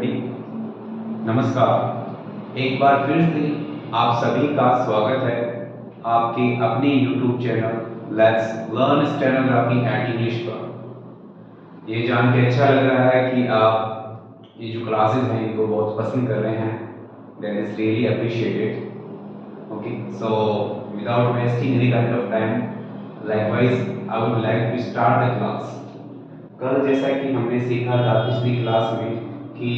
Everybody, नमस्कार। एक बार फिर से आप सभी का स्वागत है आपके अपने YouTube channel let's learn stenography and English पर। ये जान के अच्छा लग रहा है कि आप ये जो क्लासेस हैं इनको बहुत पसंद कर रहे हैं। That is really appreciated. Okay, so without wasting any kind of time, likewise I would like to start the class. कल जैसा कि हमने सीखा था पिछली क्लास में कि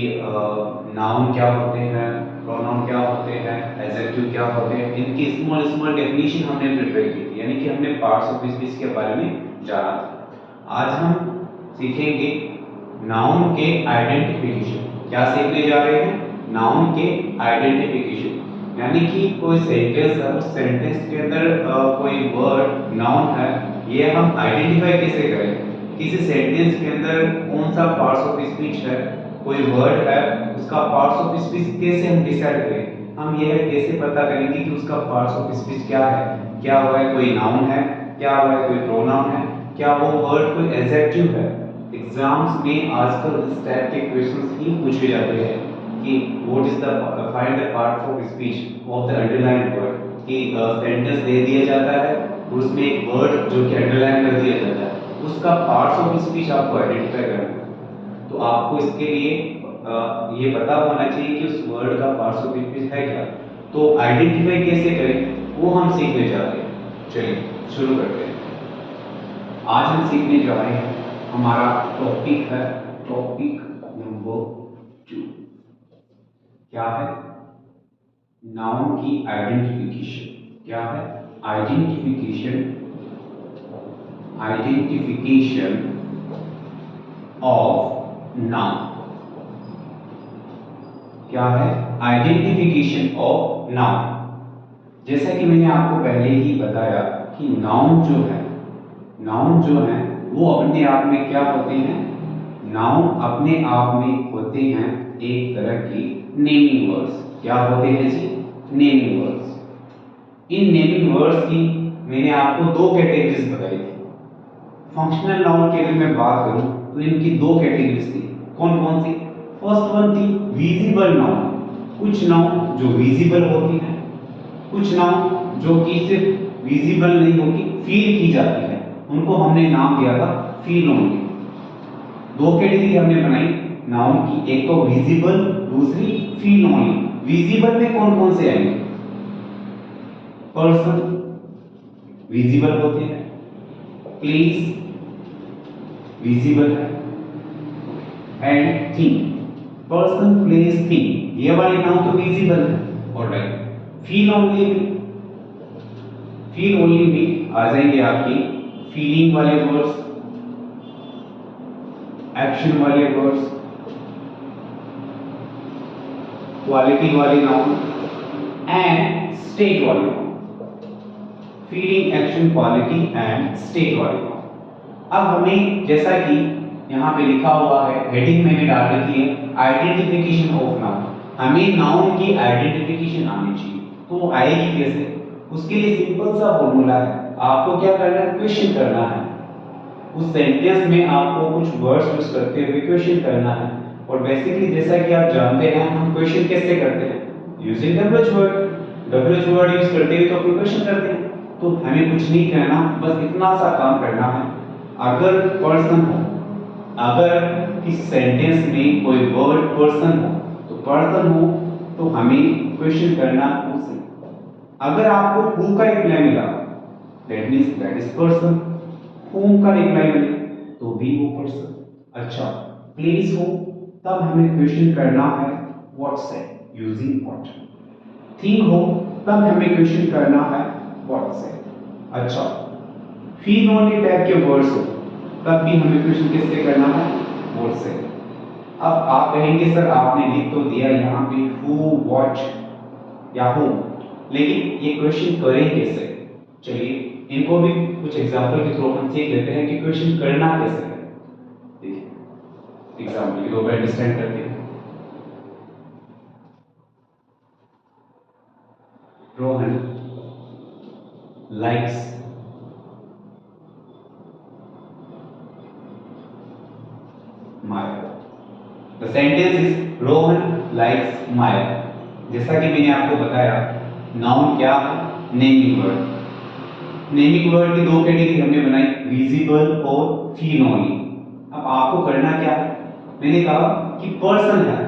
नाउन क्या होते हैं, प्रोनाउन क्या होते हैं, एडजेक्टिव क्या होते हैं, इनकी स्मॉल स्मॉल डेफिनेशन हमने प्रिपेयर की थी, यानी कि हमने पार्ट्स ऑफ स्पीच के बारे में जाना था। आज हम सीखेंगे नाउन के आइडेंटिफिकेशन। क्या सीखने जा रहे हैं? नाउन के आइडेंटिफिकेशन, यानी कि कोई सेंटेंस है, उस सेंटेंस के अंदर कोई वर्ड नाउन है, ये हम आइडेंटिफाई कैसे करें। किसी सेंटेंस के अंदर कौन सा पार्ट्स ऑफ स्पीच है, कोई वर्ड है, उसका पार्ट्स ऑफ स्पीच कैसे हम डिसाइड करें। हम यह कैसे पता करेंगे कि उसका पार्ट्स ऑफ स्पीच क्या है, क्या वह कोई नाउन है, क्या वह कोई प्रोनाउन है, क्या वो वर्ड कोई एडजेक्टिव है। एग्जाम्स में आजकल इस टाइप के क्वेश्चंस ही पूछे जाते हैं कि what is the find the part of speech of the underlined word, कि सेंटेंस दे दिया जाता है, उसमें एक वर्ड जो कि अंडरलाइन कर दिया जाता है, उसका पार्ट्स ऑफ स्पीच आपको आइडेंटिफाई करना है। तो आपको इसके लिए ये पता होना चाहिए कि उस वर्ड का पार्ट्स ऑफ स्पीच है क्या। तो आइडेंटिफाई कैसे करें वो हम सीखने जा रहे हैं। चलिए शुरू करते हैं। आज हम सीखने जा रहे हैं, हमारा टॉपिक है टॉपिक नंबर 2। क्या है? नाउन की आइडेंटिफिकेशन। क्या है? Identification of noun. क्या है? Identification of noun. जैसा कि मैंने आपको पहले ही बताया कि नाउन जो है वो अपने आप में क्या होते हैं? नाउन अपने आप में होते हैं एक तरह की नेमिंग वर्ड्स। क्या होते हैं जी? Naming words. इन नेमिंग वर्ड्स की मैंने आपको दो कैटेगरीज बताई थी। फंक्शनल नाउन की अगर मैं बात करूं तो इनकी दो कैटेगरीज थी। कौन कौन सी? फर्स्ट वन थी विजिबल नाउन। कुछ नाउन जो विजिबल होती हैं, कुछ नाउन जो कि सिर्फ विजिबल नहीं होती, फील की जाती है, उनको हमने नाम दिया था फील ओनली। दो कैटेगरी हमने बनाई नाउन की, एक तो विजिबल, दूसरी फील ओनली। विजिबल में कौन कौन से आएंगे? पर्सन विजिबल होते हैं, प्लेस विजिबल है, and thing. Person, place, thing, ये वाले नाउन तो विजिबल है। ऑलराइट, फील ओनली भी आ जाएंगे आपकी फीलिंग वाले वर्ड्स, एक्शन वाले वर्ड्स, क्वालिटी वाले नाउन एंड स्टेट वाले noun. Feeling, action, quality and state वाले नाउन। अब हमें जैसा कि यहाँ पे लिखा हुआ है, हेडिंग मैंने डाल रखी है आइडेंटिफिकेशन ऑफ नाउन। हमें नाउन की आइडेंटिफिकेशन आनी चाहिए। तो वो आएगी कैसे? उसके लिए सिंपल सा फॉर्मूला है। आपको क्या करना है? क्वेश्चन करना है। उस सेंटेंस में आपको कुछ वर्ड्स यूज करते हुए क्वेश्चन करना है। और बेसिकली जैसा कि आप जानते हैं, हम क्वेश्चन कैसे करते हैं? यूजिंग डब्ल्यूएच वर्ड यूज करते हुए तो अपन क्वेश्चन करते हैं। तो हमें कुछ नहीं कहना, बस इतना सा काम करना है। अगर पर्सन हो, अगर किसी सेंटेंस में कोई वर्ड पर्सन हो, तो पर्सन हो तो हमें क्वेश्चन करना उससे। अगर आपको हु का रिप्लाई मिला, that means that is person. whom का रिप्लाई मिले तो भी वो पर्सन। अच्छा, प्लेस हो तब हमें क्वेश्चन करना है व्हाट से, यूजिंग व्हाट। थिंग हो तब हमें क्वेश्चन करना है व्हाट से। अच्छा, फील ओनली टाइप के वर्ड्स हो तब भी हमें क्वेश्चन किससे करना है? व्हाट से। अब आप कहेंगे सर आपने लिख तो दिया यहाँ पे हु, व्हाट या whom, लेकिन ये क्वेश्चन करें कैसे? चलिए इनको भी कुछ एग्जांपल के थ्रू हम सीख लेते हैं कि क्वेश्चन करना कैसे है। देखिए एग्जांपल को अंडरस्टैंड करते हैं। Rohan likes my the sentence is Rohan likes Maya. जैसा कि मैंने आपको बताया, नाउन क्या है? Naming word. नेमिंग वर्ड की दो कैटेगरी हमने बनाई, विजिबल और फिनोमिनल। अब आपको करना क्या है? मैंने कहा कि पर्सन है,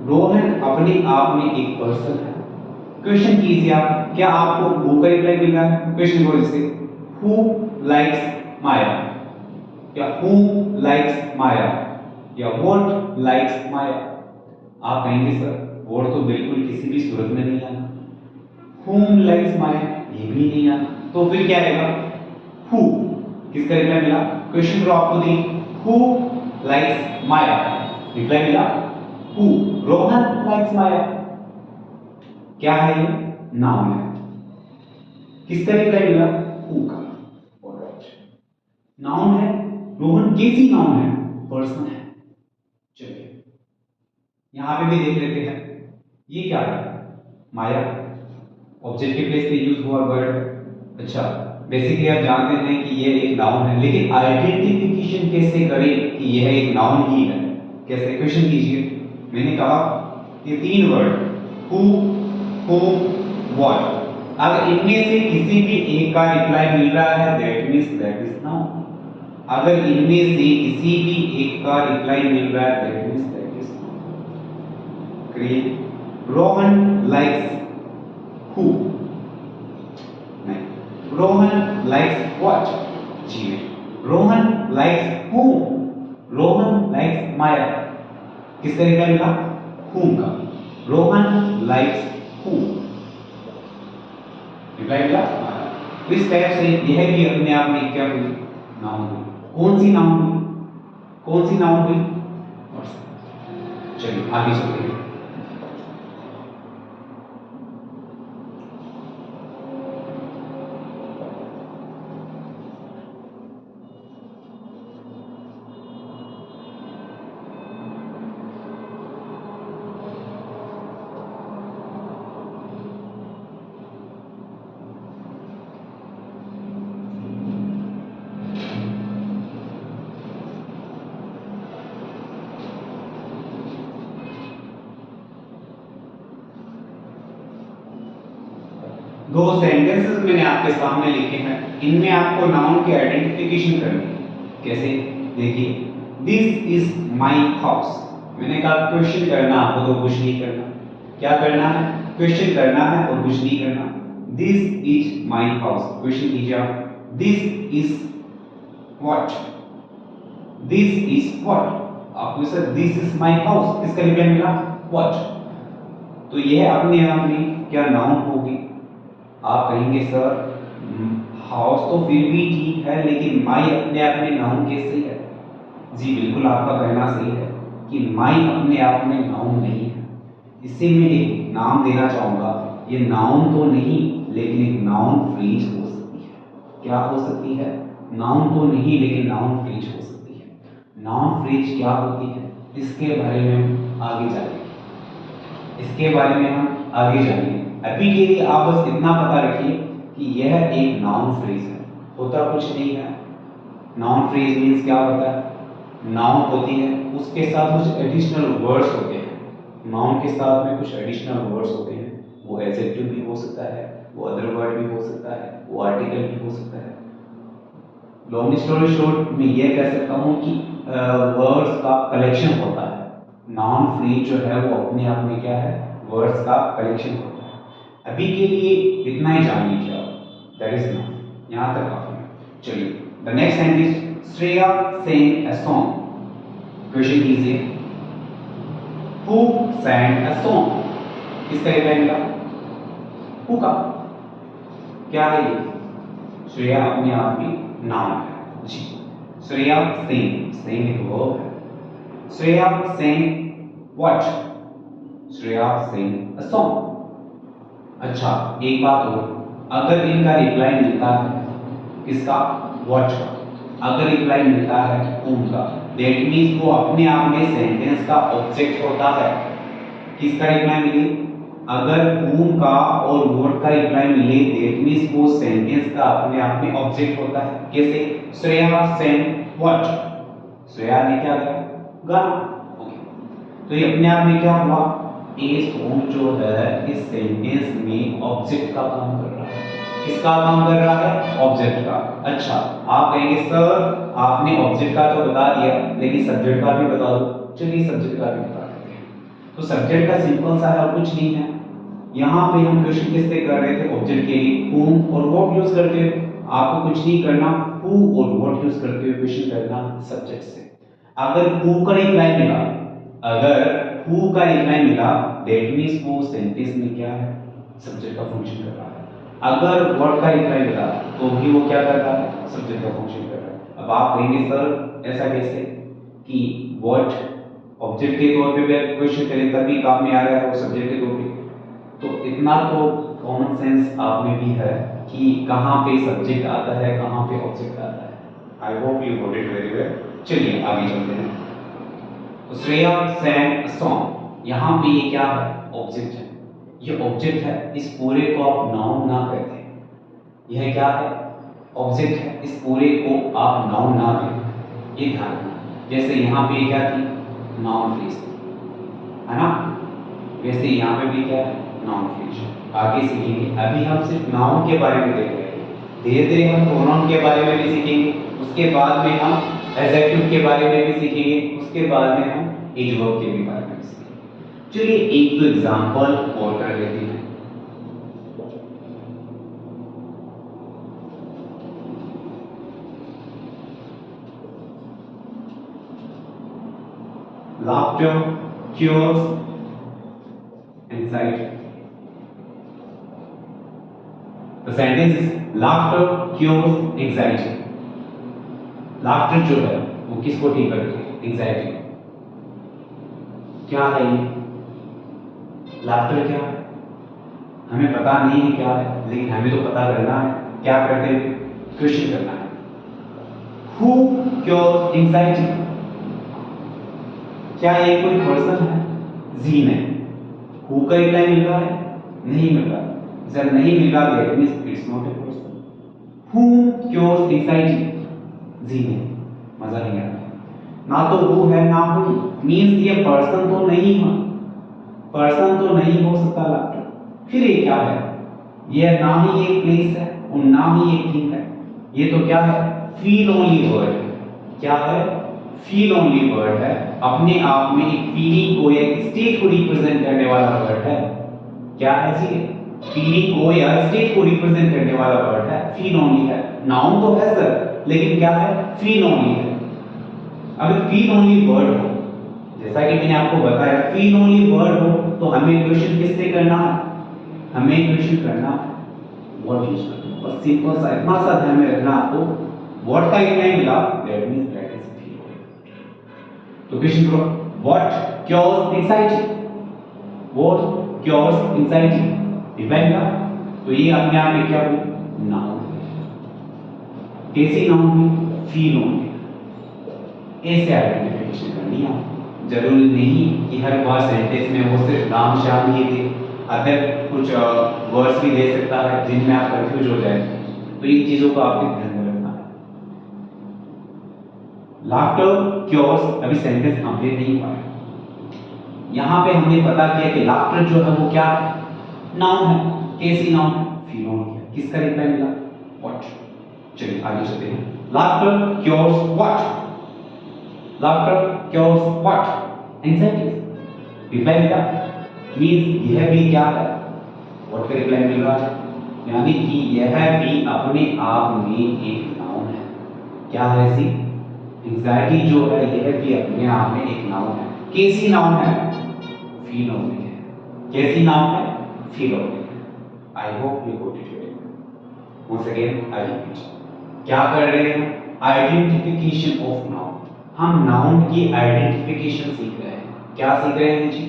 रोहन अपने आप में एक पर्सन है। क्वेश्चन कीजिए आप, क्या आपको हु का रिप्लाई मिल रहा है? क्वेश्चन को जैसे हु लाइक्स माया, या हु लाइक्स माया, या व्हाट लाइक्स माया। आप कहेंगे सर व्हाट तो बिल्कुल किसी भी सूरत में नहीं आना, whom लाइक्स माया ये भी नहीं आना, तो फिर क्या आएगा? हु। किसका रिप्लाई मिला? क्वेश्चन को आपको दी हु लाइक्स माया, रिप्लाई मिला हु। रोहन लाइक्स माया, क्या है ये? नाउन है। किसका रिप्लाई मिला? हु का। ऑलराइट, नाउन है। रोहन कैसी नाउन है? पर्सन है। चलिए यहां पे भी देख लेते हैं, ये क्या है? माया, ऑब्जेक्ट के प्लेस पे यूज हुआ वर्ड। अच्छा, बेसिकली आप जानते हैं कि ये एक नाउन है, लेकिन आइडेंटिफिकेशन कैसे करें कि यह एक नाउन ही है? कैसे? क्वेश्चन कीजिए। मैंने कहा ये तीन वर्ड हु, whom, what, अगर इनमें से किसी भी एक का रिप्लाई मिल रहा है that means that is noun. अगर इनमें से किसी भी एक का रिप्लाई मिल रहा है that means that is noun. Create Rohan likes who, नहीं, रोहन लाइक्स व्हाट, जी नहीं, Rohan likes whom, Rohan likes Maya. किसका रिप्लाई मिला? whom का। रोहन लाइक्स who, रिप्लाई मिला माया। तो इस टाइप से यह भी अपने आप में क्या हुई? नाउन हुई। कौन सी नाउन हुई? कौन सी नाउन हुई? चलिए आगे चलते हैं। दो सेंटेंसेस मैंने आपके सामने लिखे हैं, इनमें आपको नाउन की आइडेंटिफिकेशन करनी है। कैसे? देखिए, दिस इज माय हाउस। मैंने कहा क्वेश्चन करना, आपको तो कुछ नहीं करना। क्या करना है? क्वेश्चन करना है और कुछ नहीं करना। This is my house, question कीजिए आप। This is what, this is what. आपको sir this is my house, किसका रिप्लाई मिला? व्हाट। तो यह अपने आप में क्या नाउन होगी? आप कहेंगे सर हाउस तो फिर भी ठीक है, लेकिन माई अपने आप में नाउन कैसे है? जी बिल्कुल, आपका कहना सही है कि माई अपने आप में नाउन नहीं है। इससे मैं एक नाम देना चाहूंगा, ये नाउन तो नहीं लेकिन एक नाउन फ्रेज हो सकती है। क्या हो सकती है? नाउन तो नहीं लेकिन नाउन फ्रेज हो सकती है। नाउन फ्रेज क्या होती है इसके बारे में हम आगे जाएंगे, इसके बारे में हम आगे जानेंगे। अभी के लिए आप बस इतना पता रखिए कि यह एक नाउन फ्रेज है, होता कुछ नहीं है। नाउन फ्रेज मींस क्या होता है? नाउन होती है, उसके साथ कुछ एडिशनल वर्ड्स होते हैं। नाउन के साथ में कुछ एडिशनल वर्ड्स होते हैं, वो एडजेक्टिव भी हो सकता है, वो अदर वर्ड भी हो सकता है, वो आर्टिकल भी हो सकता है। लॉन्ग स्टोरी शॉर्ट में ये कह सकता हूँ कि वर्ड्स का कलेक्शन होता है। नाउन फ्रेज जो है वो अपने आप में क्या है? वर्ड्स का कलेक्शन होता है। अभी के लिए इतना ही जान लीजिए आप, दैट इज नाउन। यहाँ तक काफी है। चलिए the next sentence, Shreya sang a song। Question कीजिए, हु sang a song, किसका रिप्लाई मिला? हु का। क्या है ये? श्रेया अपने आप में नाउन है जी। श्रेया sang एक वर्ब है। Shreya sang what? Shreya sang a song। अच्छा, एक बात और, अगर इनका रिप्लाई मिलता है किसका? what का। अगर रिप्लाई मिलता है whom का, दैट मींस वो अपने आप में सेंटेंस का ऑब्जेक्ट होता है। किसका रिप्लाई मिले? अगर whom का और what का रिप्लाई मिले दैट मींस वो सेंटेंस का अपने आप में ऑब्जेक्ट होता है। कैसे? Shreya sang what? श्रेया ने क्या गाया? गाना। ओके, तो ये अपने आप में क्या हुआ, ए सॉन्ग जो है इस सेंटेंस में ऑब्जेक्ट का काम कर रहा है। किसका काम कर रहा है, ऑब्जेक्ट का। अच्छा, आप कहेंगे सर आपने ऑब्जेक्ट का तो बता दिया लेकिन सब्जेक्ट का भी बता दो। चलिए सब्जेक्ट का भी बता देते हैं। तो सब्जेक्ट का सिंपल सा है और कुछ नहीं है। यहाँ पे हम क्वेश्चन किससे कर रहे थे, ऑब्जेक्ट के लिए whom और what यूज करते हुए। आपको कुछ नहीं करना, who और what यूज करते हुए क्वेश्चन करना सब्जेक्ट से। अगर who का रिप्लाई मिला, अगर who का रिप्लाई मिला, दैट मींस वो सेंटेंस में क्या है, सब्जेक्ट का फंक्शन कर रहा है। अगर what का रिप्लाई मिला तो भी वो क्या कर रहा है, सब्जेक्ट का फंक्शन कर रहा है। अब आप कहेंगे सर ऐसा कैसे कि what ऑब्जेक्ट के तौर पे क्वेश्चन करें तभी काम में आ रहा है वो सब्जेक्ट के तौर पे। तो इतना तो कॉमन सेंस आप में भी है कि कहाँ पे सब्जेक्ट आता है, कहाँ पे ऑब्जेक्ट आता है। I hope you got it very well. चलिए आगे चलते हैं। तो श्रेया सैंग अ सॉन्ग, यहाँ पे ये क्या है, ऑब्जेक्ट है। ये ऑब्जेक्ट है, इस पूरे को आप नाउन ना कहते। यह क्या है, ऑब्जेक्ट है, इस पूरे को आप नाउन ना कहते। ये ध्यान रखना। जैसे यहाँ पे क्या थी, नाउन फ्रेज है ना, वैसे यहाँ पे भी क्या है, नाउन फ्रेज। आगे सीखेंगे, अभी हम सिर्फ नाउन के बारे में देख रहे हैं। धीरे धीरे हम प्रोनाउन के बारे में भी सीखेंगे, उसके बाद में हम एडजेक्टिव के बारे में भी सीखेंगे, उसके बाद में हम एडवर्ब के भी बारे में सीखेंगे। चलिए एक दो एग्जांपल और कर लेते हैं। Laughter cures anxiety. The sentence is laughter cures anxiety. Laughter जो है वो किसको ठीक करती है, एंजाइटी। क्या है ये, लाफ्टर क्या है, हमें पता नहीं है क्या है, लेकिन हमें तो पता करना है। क्या करते हैं, क्वेश्चन करना है। Who cures anxiety? क्या ये कोई पर्सन है, जी नहीं। हु का रिप्लाई मिल रहा है, नहीं मिल रहा। जब नहीं मिल रहा that means it's not a person. Who cures anxiety, जी नहीं, मजा नहीं आ रहा। ना तो हु है ना हु, मींस ये पर्सन तो नहीं है, पर्सन तो नहीं हो सकता लाफ्टर। फिर ये क्या है, ये ना ही एक प्लेस है और ना ही एक थिंग है। ये तो क्या है, फील ओनली वर्ड है। क्या है, फील ओनली वर्ड है। अपने आप में एक फीलिंग को या स्टेट को रिप्रेजेंट करने वाला वर्ड है। क्या है जी, फीलिंग को या स्टेट को रिप्रेजेंट करने वाला वर्ड है, फील ओनली है। नाउन तो है सर, लेकिन क्या है, फील ओनली है। अगर फील ओनली वर्ड हो, जैसा कि मैंने आपको बताया, फील ओनली वर्ड हो तो हमें क्वेश्चन किससे करना है, हमें क्वेश्चन करना व्हाट यूज करना। बस सिंपल सा इतना सा ध्यान में रखना आपको, व्हाट का रिप्लाई मिला that means that is feel. तो क्वेश्चन करो, what cures anxiety, what cures anxiety, reply मिला। तो ये अपने आप में क्या हुई, नाउन। कैसी नाउन हुई, फील ओनली। ऐसे आइडेंटिफिकेशन करनी है। जरूरी नहीं कि हर बार सेंटेंस में वो सिर्फ नाम शामिल ही दे, अदर कुछ वर्ड्स भी दे सकता है जिनमें आप कंफ्यूज हो जाए। तो इन चीजों को आपके ध्यान में रखना है। लाफ्टर क्योर्स, अभी सेंटेंस कंप्लीट नहीं हुआ है। यहां पे हमने पता किया कि लाफ्टर जो है वो क्या है, नाउन है। कैसी नाउन, फील ओनली है। किसका रिप्लाई मिला, व्हाट। चलिए आगे चलते हैं। Laughter cures what, laughter cures what, anxiety। Reply मिला मींस यह भी क्या है, व्हाट का रिप्लाई मिल रहा है, यानी कि यह भी अपने आप में एक नाउन है। क्या है जी, एंजाइटी जो है यह भी अपने आप में एक नाउन है। कैसी नाउन है, फील ओनली है। कैसी नाउन है, फील ओनली है। I hope you got it very well. Once again I repeat, क्या कर रहे हैं, आइडेंटिफिकेशन ऑफ नाउन। हम नाउन की आइडेंटिफिकेशन सीख रहे हैं। क्या सीख रहे हैं जी,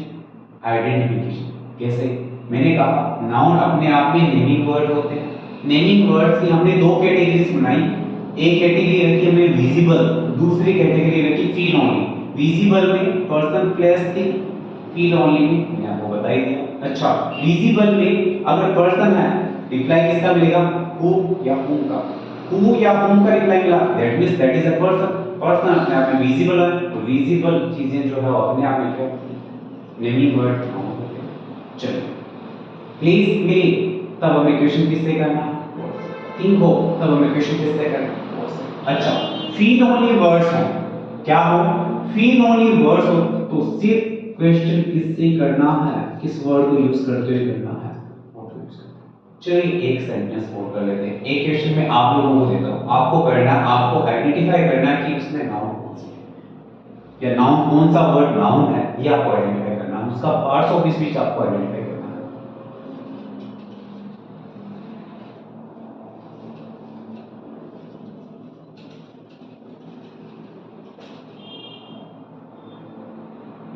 आइडेंटिफिकेशन। कैसे, मैंने कहा नाउन अपने आप में नेमिंग वर्ड होते हैं। नेमिंग वर्ड्स की हमने दो कैटेगरीज बनाई। एक कैटेगरी रखी हमने विजिबल, दूसरी कैटेगरी रखी फील ओनली। विजिबल में person place thing, feel only में मैंने आपको बता ही दिया। अच्छा, विजिबल में अगर पर्सन है, रिप्लाई किसका मिलेगा, हु या हुम का। हु या हुम का रिप्लाई मिला that means that is a person. Person अपने आप में विजिबल है, तो विजिबल चीजें जो है वो अपने आप में क्या नेमिंग वर्ड नाउन होते हैं। चलो प्लीज मी, तब हमें क्वेश्चन किससे करना है? थिंक हो, तब हमें क्वेश्चन किससे करना है? अच्छा, फील ओनली वर्ड्स हो, क्या हो? फील ओनली वर्ड्स हो तो सिर्फ क्वेश्चन किससे करना है? किस वर्ड को यूज करते हुए करना है? चलिए एक सेंटेंस और कर लेते हैं। एक क्वेश्चन में आप लोगों को देता हूं, आपको करना, आपको आइडेंटिफाई करना कि उसमें नाउन कौन सी है, या नाउन कौन सा वर्ड नाउन है, ये आपको आइडेंटिफाई करना है। उसका पार्ट्स ऑफ स्पीच आपको आइडेंटिफाई करना है।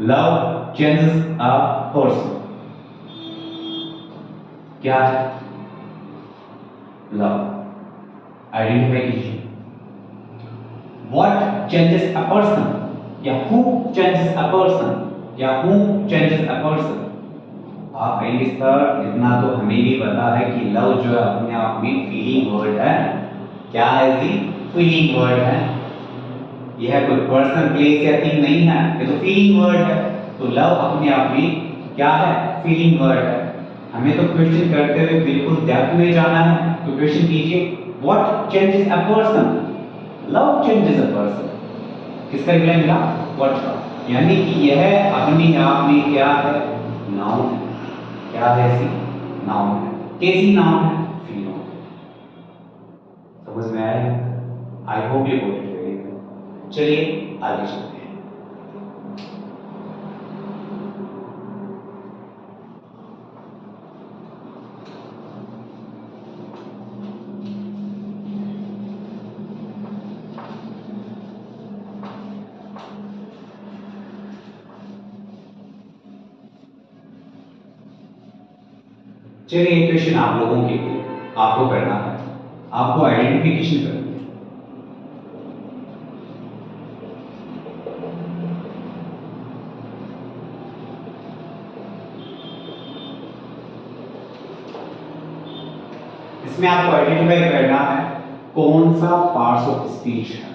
लव चेंजेस अ पर्सन, क्या है? लव, आइडेंटिफाई कीजिए। व्हाट चेंजेस अ पर्सन, या हु चेंजेस अ पर्सन, या हु चेंजेस अ पर्सन। आप कहेंगे सर इतना तो हमें भी पता है कि लव जो है अपने आप में फीलिंग वर्ड है। क्या है जी? फीलिंग वर्ड है। यह कोई पर्सन, प्लेस या थिंग नहीं है, ये तो फीलिंग वर्ड है। तो लव अपने आप में क्या है? फीलिंग वर्ड है। हमें तो क्वेश्चन करते हुए बिल्कुल डेप्थ में जाना है, तो क्वेश्चन कीजिए what changes a person, love changes a person. किसका रिप्लाई मिला? व्हाट का, यानी कि यह अपने आप में क्या है? नाउन है। क्या है सी? नाउन है। कैसी नाउन है? फीलिंग। समझ में आया? I hope you got it very well. चलिए आगे चलते हैं। चलिए एक क्वेश्चन आप लोगों के लिए, आपको करना है, आपको आइडेंटिफिकेशन करनी है। इसमें आपको आइडेंटिफाई करना है कौन सा पार्ट्स ऑफ स्पीच है।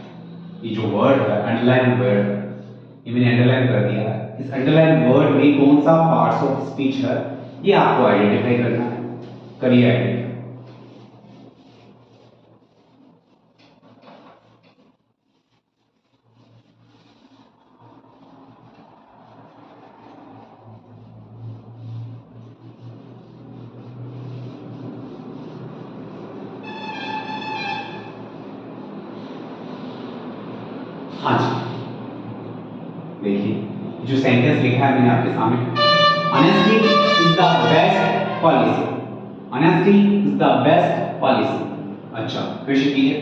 ये जो वर्ड है, अंडरलाइन वर्ड है, ये मैंने अंडरलाइन कर दिया है। इस अंडरलाइन वर्ड में कौन सा पार्ट्स ऑफ स्पीच है, ये आपको आइडेंटिफाई करना है। करिए आइडेंटिफाई। हाँ जी, देखिए जो सेंटेंस लिखा है मैंने आपके सामने, honesty is the best policy. Honesty is the best policy. अच्छा क्वेश्चन कीजिए,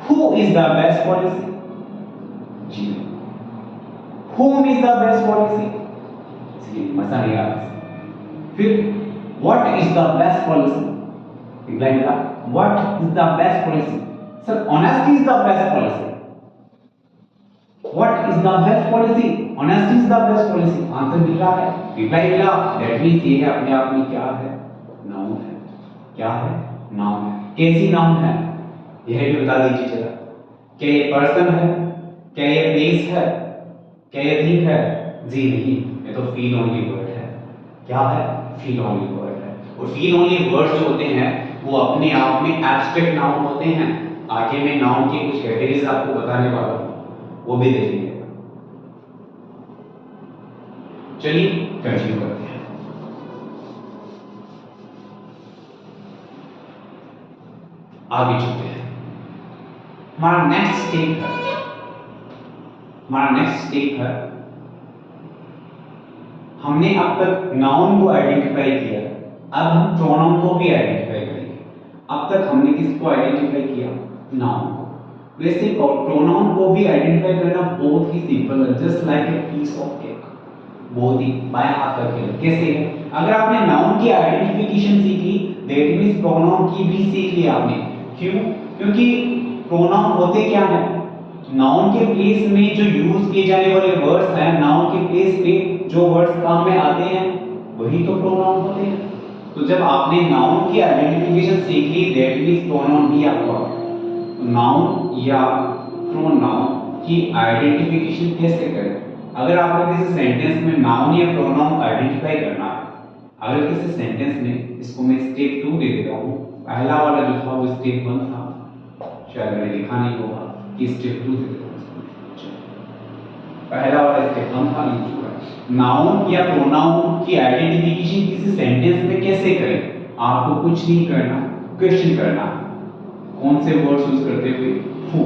who is the best policy? जी, whom is the best policy? जी मजा नहीं आ रहा। फिर what is the best policy? Reply मिला what is the best policy? Sir honesty is the best policy. What is the best policy? Honesty is the best policy. Answer मिल रहा है, reply मिला। दैट मींस ये है अपने आप में क्या है? नाउन है। क्या है? नाउन है। कैसी नाउन है? यह भी बता दीजिए जरा। क्या ये पर्सन है? क्या ये प्लेस है? क्या ये थिंग है? जी नहीं, ये तो फील ओनली वर्ड है। क्या है? फील ओनली वर्ड है। और फील ओनली वर्ड्स जो होते हैं वो अपने आप में एब्स्ट्रैक्ट नाउन होते हैं। आगे मैं नाउन की कुछ कैटेगरीज आपको बताने वाला हूं, वो भी देखेंगे। चलिए कंटिन्यू करते हैं। आगे चलते हैं। हमारा नेक्स्ट स्टेप है, हमारा नेक्स्ट स्टेप है, हमने अब तक नाउन को आइडेंटिफाई किया, अब हम प्रोनाउन को भी आइडेंटिफाई करेंगे। अब तक हमने किसको आइडेंटिफाई किया? नाउन को। वैसे प्रोनाउन को भी आइडेंटिफाई करना बहुत ही सिंपल है, just like a piece of cake. बहुत ही बाएं हाथ का खेल। कैसे? अगर आपने नाउन की आइडेंटिफिकेशन सीखी, दैट मींस प्रोनाउन की भी सीख लिया आपने। क्यों? क्योंकि प्रोनाउन होते क्या है? नाउन के प्लेस में जो यूज किए जाने वाले वर्ड्स हैं, नाउन के प्लेस में जो वर्ड्स काम में आते हैं, वही तो प्रोनाउन होते हैं। तो जब आपने नाउन की आइडेंटिफिकेशन सीख ली, दैट मींस प्रोनाउन भी आपको आ गया। नाउन या प्रोनाउन की आइडेंटिफिकेशन कैसे करें? अगर आपको किसी सेंटेंस में नाउन या प्रोनाउन आइडेंटिफाई करना है, अगर किसी सेंटेंस में, इसको मैं स्टेप 2 दे देता हूँ, पहला वाला जो था वो स्टेप 1 था, शायद मैंने लिखा नहीं होगा कि स्टेप 2 दे देता हूँ। पहला वाला स्टेप 1 था, नाउन या प्रोनाउन की आइडेंटिफिकेशन किसी सेंटेंस में कैसे करें। आपको कुछ नहीं करना, क्वेश्चन करना, कौन से वर्ड्स यूज करते हुए, हु,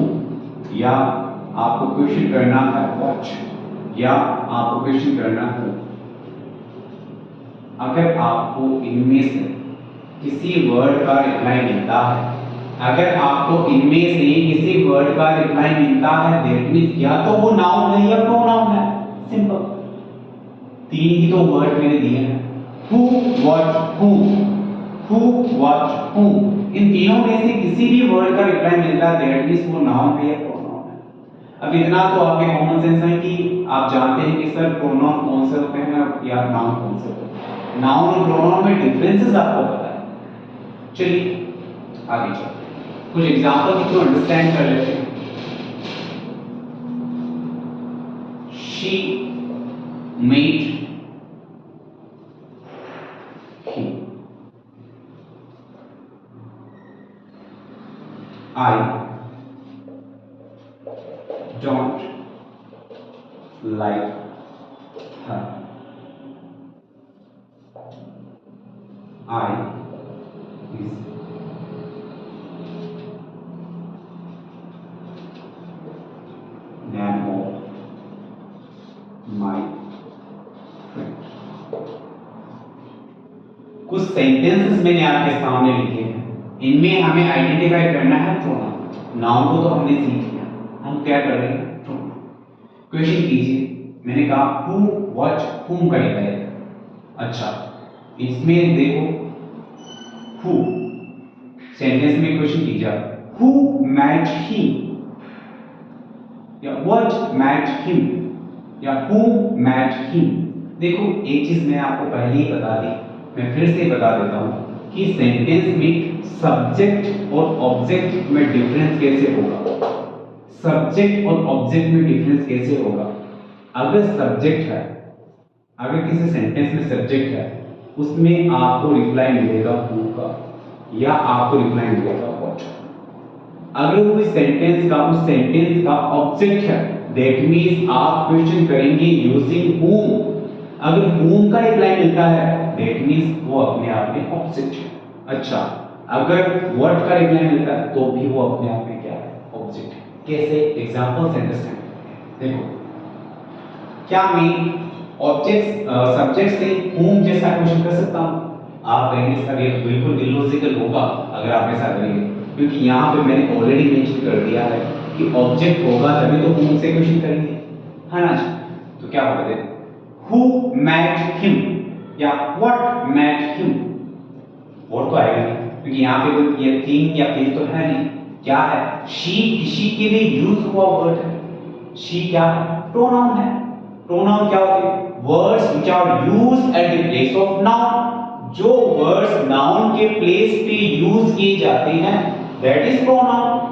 या आपको क्वेश्चन करना है व्हाट, या आपको क्वेश्चन करना है। अगर आपको इनमें से किसी वर्ड का रिप्लाई मिलता है, अगर आपको इनमें से किसी वर्ड का रिप्लाई मिलता है, दैट मींस या तो वो नाउन है या प्रोनाउन है। सिंपल, तीन ही तो वर्ड मैंने दिए हैं, who, what, whom, who, what, whom. इन तीनों में से किसी भी वर्ड का रिप्लाई मिलता है, दैट मींस वो नाउन है या प्रोनाउन है। अब इतना तो आपके कॉमन सेंस है कि आप जानते हैं कि सर प्रोनाउन कौन से होते हैं या नाउन कौन से होते हैं। नाउन और प्रोनाउन में डिफरेंसेस आपको पता है। चलिए आगे चलते हैं, कुछ एग्जांपल के थ्रू अंडरस्टैंड कर लेते हैं। She met he, I don't like her. I is name of my friend. कुछ सेंटेंसेस मैंने आपके सामने लिखे हैं, इनमें हमें आइडेंटिफाई करना है प्रोनाउन। नाउन को तो हमने सीख लिया, हम क्या कर रहे हैं, प्रोनाउन। क्वेश्चन कीजिए, मैंने कहा हु, व्हाट, हुम का लिखा है। अच्छा, इसमें देखो हु, सेंटेंस में क्वेश्चन कीजिए, हु मैट हिम, या व्हाट मैट हिम, या हु मैट हिम। देखो एक चीज मैं आपको पहले ही बता दी, मैं फिर से बता देता हूं कि सेंटेंस में सब्जेक्ट और ऑब्जेक्ट में डिफरेंस कैसे होगा। सब्जेक्ट और ऑब्जेक्ट में डिफरेंस कैसे होगा। अगर सब्जेक्ट है, अगर किसी सेंटेंस में सब्जेक्ट है, उसमें आपको रिप्लाई मिलेगा हु का, या आपको रिप्लाई मिलेगा व्हाट। अगर वो सेंटेंस का, उस सेंटेंस का ऑब्जेक्ट है, दैट मींस आप क्वेश्चन करेंगे यूजिंग whom। अगर whom का रिप्लाई मिलता है, दैट मींस वो अपने आप में ऑब्जेक्ट है। अच्छा, अगर what का रिप्लाई मिलता है, तो भी वो अपने आप में क्या है, ऑब्जेक्ट है। कैसे, एग्जांपल से अंडरस्टैंड करते हैं। देखो, क्या मैं ऑब्जेक्ट सब्जेक्ट से whom जैसा क्वेश्चन कर सकता हूं? आप कहेंगे सर ये बिल्कुल इलॉजिकल होगा अगर आप ऐसा करेंगे, क्योंकि यहाँ पे मैंने ऑलरेडी मेंशन कर दिया है कि ऑब्जेक्ट होगा तभी तो whom से क्वेश्चन करेंगे, है ना। तो क्या होगा, देखो, who met him या what met him, और तो आएगा नहीं, क्योंकि यहाँ पे कोई ये थिंग या प्लेस तो है नहीं। क्या है, she किसी के लिए यूज हुआ वर्ड है। she क्या है, प्रोनाउन है। प्रोनाउन क्या होते हैं, words which are used at the place of noun. जो वर्ड्स नाउन के प्लेस पे यूज किए जाते हैं, दैट इज प्रोनाउन।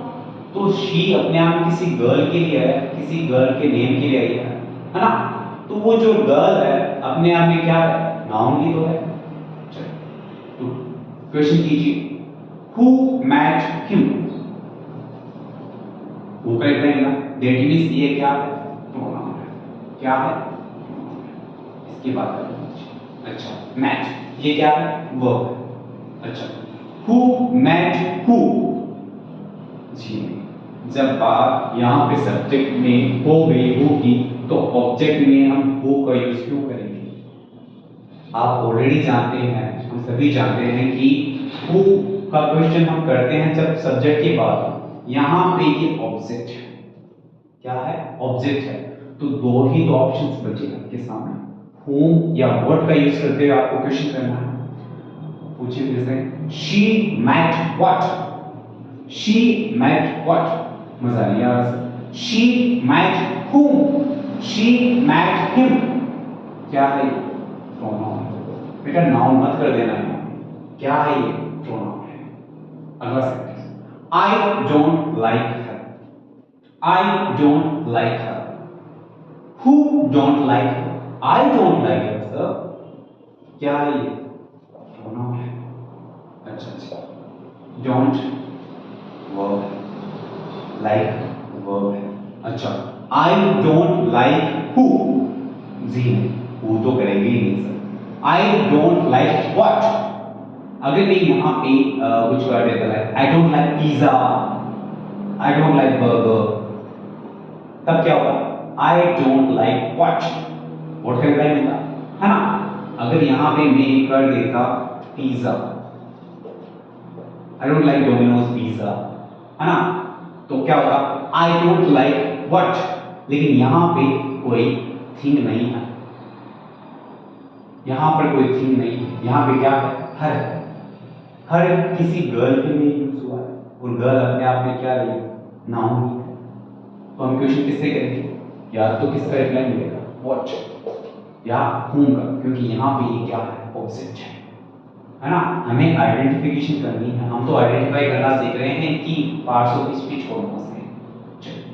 तो she अपने आप किसी गर्ल के लिए है, किसी गर्ल के नेम के लिए आई है ना। तो वो जो गर्ल है अपने आप में क्या है, नाउन ही तो है। तो क्वेश्चन कीजिए, who met him, वो का रिप्लाई मिला, दैट मींस ये क्या है, प्रोनाउन है। क्या है, इसकी बात करते हैं। अच्छा, मैच ये क्या है, वर्ब। अच्छा, who met who, जी जब बात यहाँ पे सब्जेक्ट में हो गई होगी, तो ऑब्जेक्ट में हम who का यूज क्यों करेंगे। आप ऑलरेडी जानते हैं, हम सभी जानते हैं कि who का क्वेश्चन हम करते हैं जब सब्जेक्ट की बात हो। यहाँ पे ये ऑब्जेक्ट है, क्या है, ऑब्जेक्ट है। तो दो ही तो ऑप्शंस बचे आपके सामने, whom या what का यूज करते हुए आपको क्वेश्चन करना है। पूछिए फिर से, she met what, she met what, मजा नहीं आ रहा। she met whom, she met him, क्या है, प्रोनाउन है। बेटा नाउन मत कर देना है, क्या है ये, प्रोनाउन है। अगला sentence, I don't like her, I don't like her, Who don't like her? I don't like her, sir. क्या है ये? प्रोनाउन है। अच्छा। Don't verb है, like verb है। अच्छा, I don't like who? जी नहीं, who तो करेंगे ही नहीं sir. I don't like what? अगर मैं यहाँ पे कुछ कर देता है, I don't like pizza, I don't like burger, तब क्या होगा? I don't like what? What का रिप्लाई मिलता है ना? अगर यहाँ पे मैं कर देता pizza, I don't like Domino's pizza, है ना? तो क्या होगा? I don't like what? लेकिन यहाँ पे कोई थिंग नहीं है, यहाँ पर कोई थिंग नहीं है, यहाँ पे क्या है? हर किसी गर्ल के लिए यूज हुआ है, और गर्ल अपने आप में क्या रही? नाउन है। तो हम क्वेश्चन किससे करेंगे? या तो किसका रिप्लाई मिलेगा? व्हाट या whom का, क्योंकि यहाँ पे ये क्या है? ऑब्जेक्ट है ना? हमें आइडेंटिफिकेशन करनी है, हम तो आइडेंटिफाई करना सीख रहे हैं कि पार्ट्स ऑफ स्पीच कौन कौन से हैं। चलिए,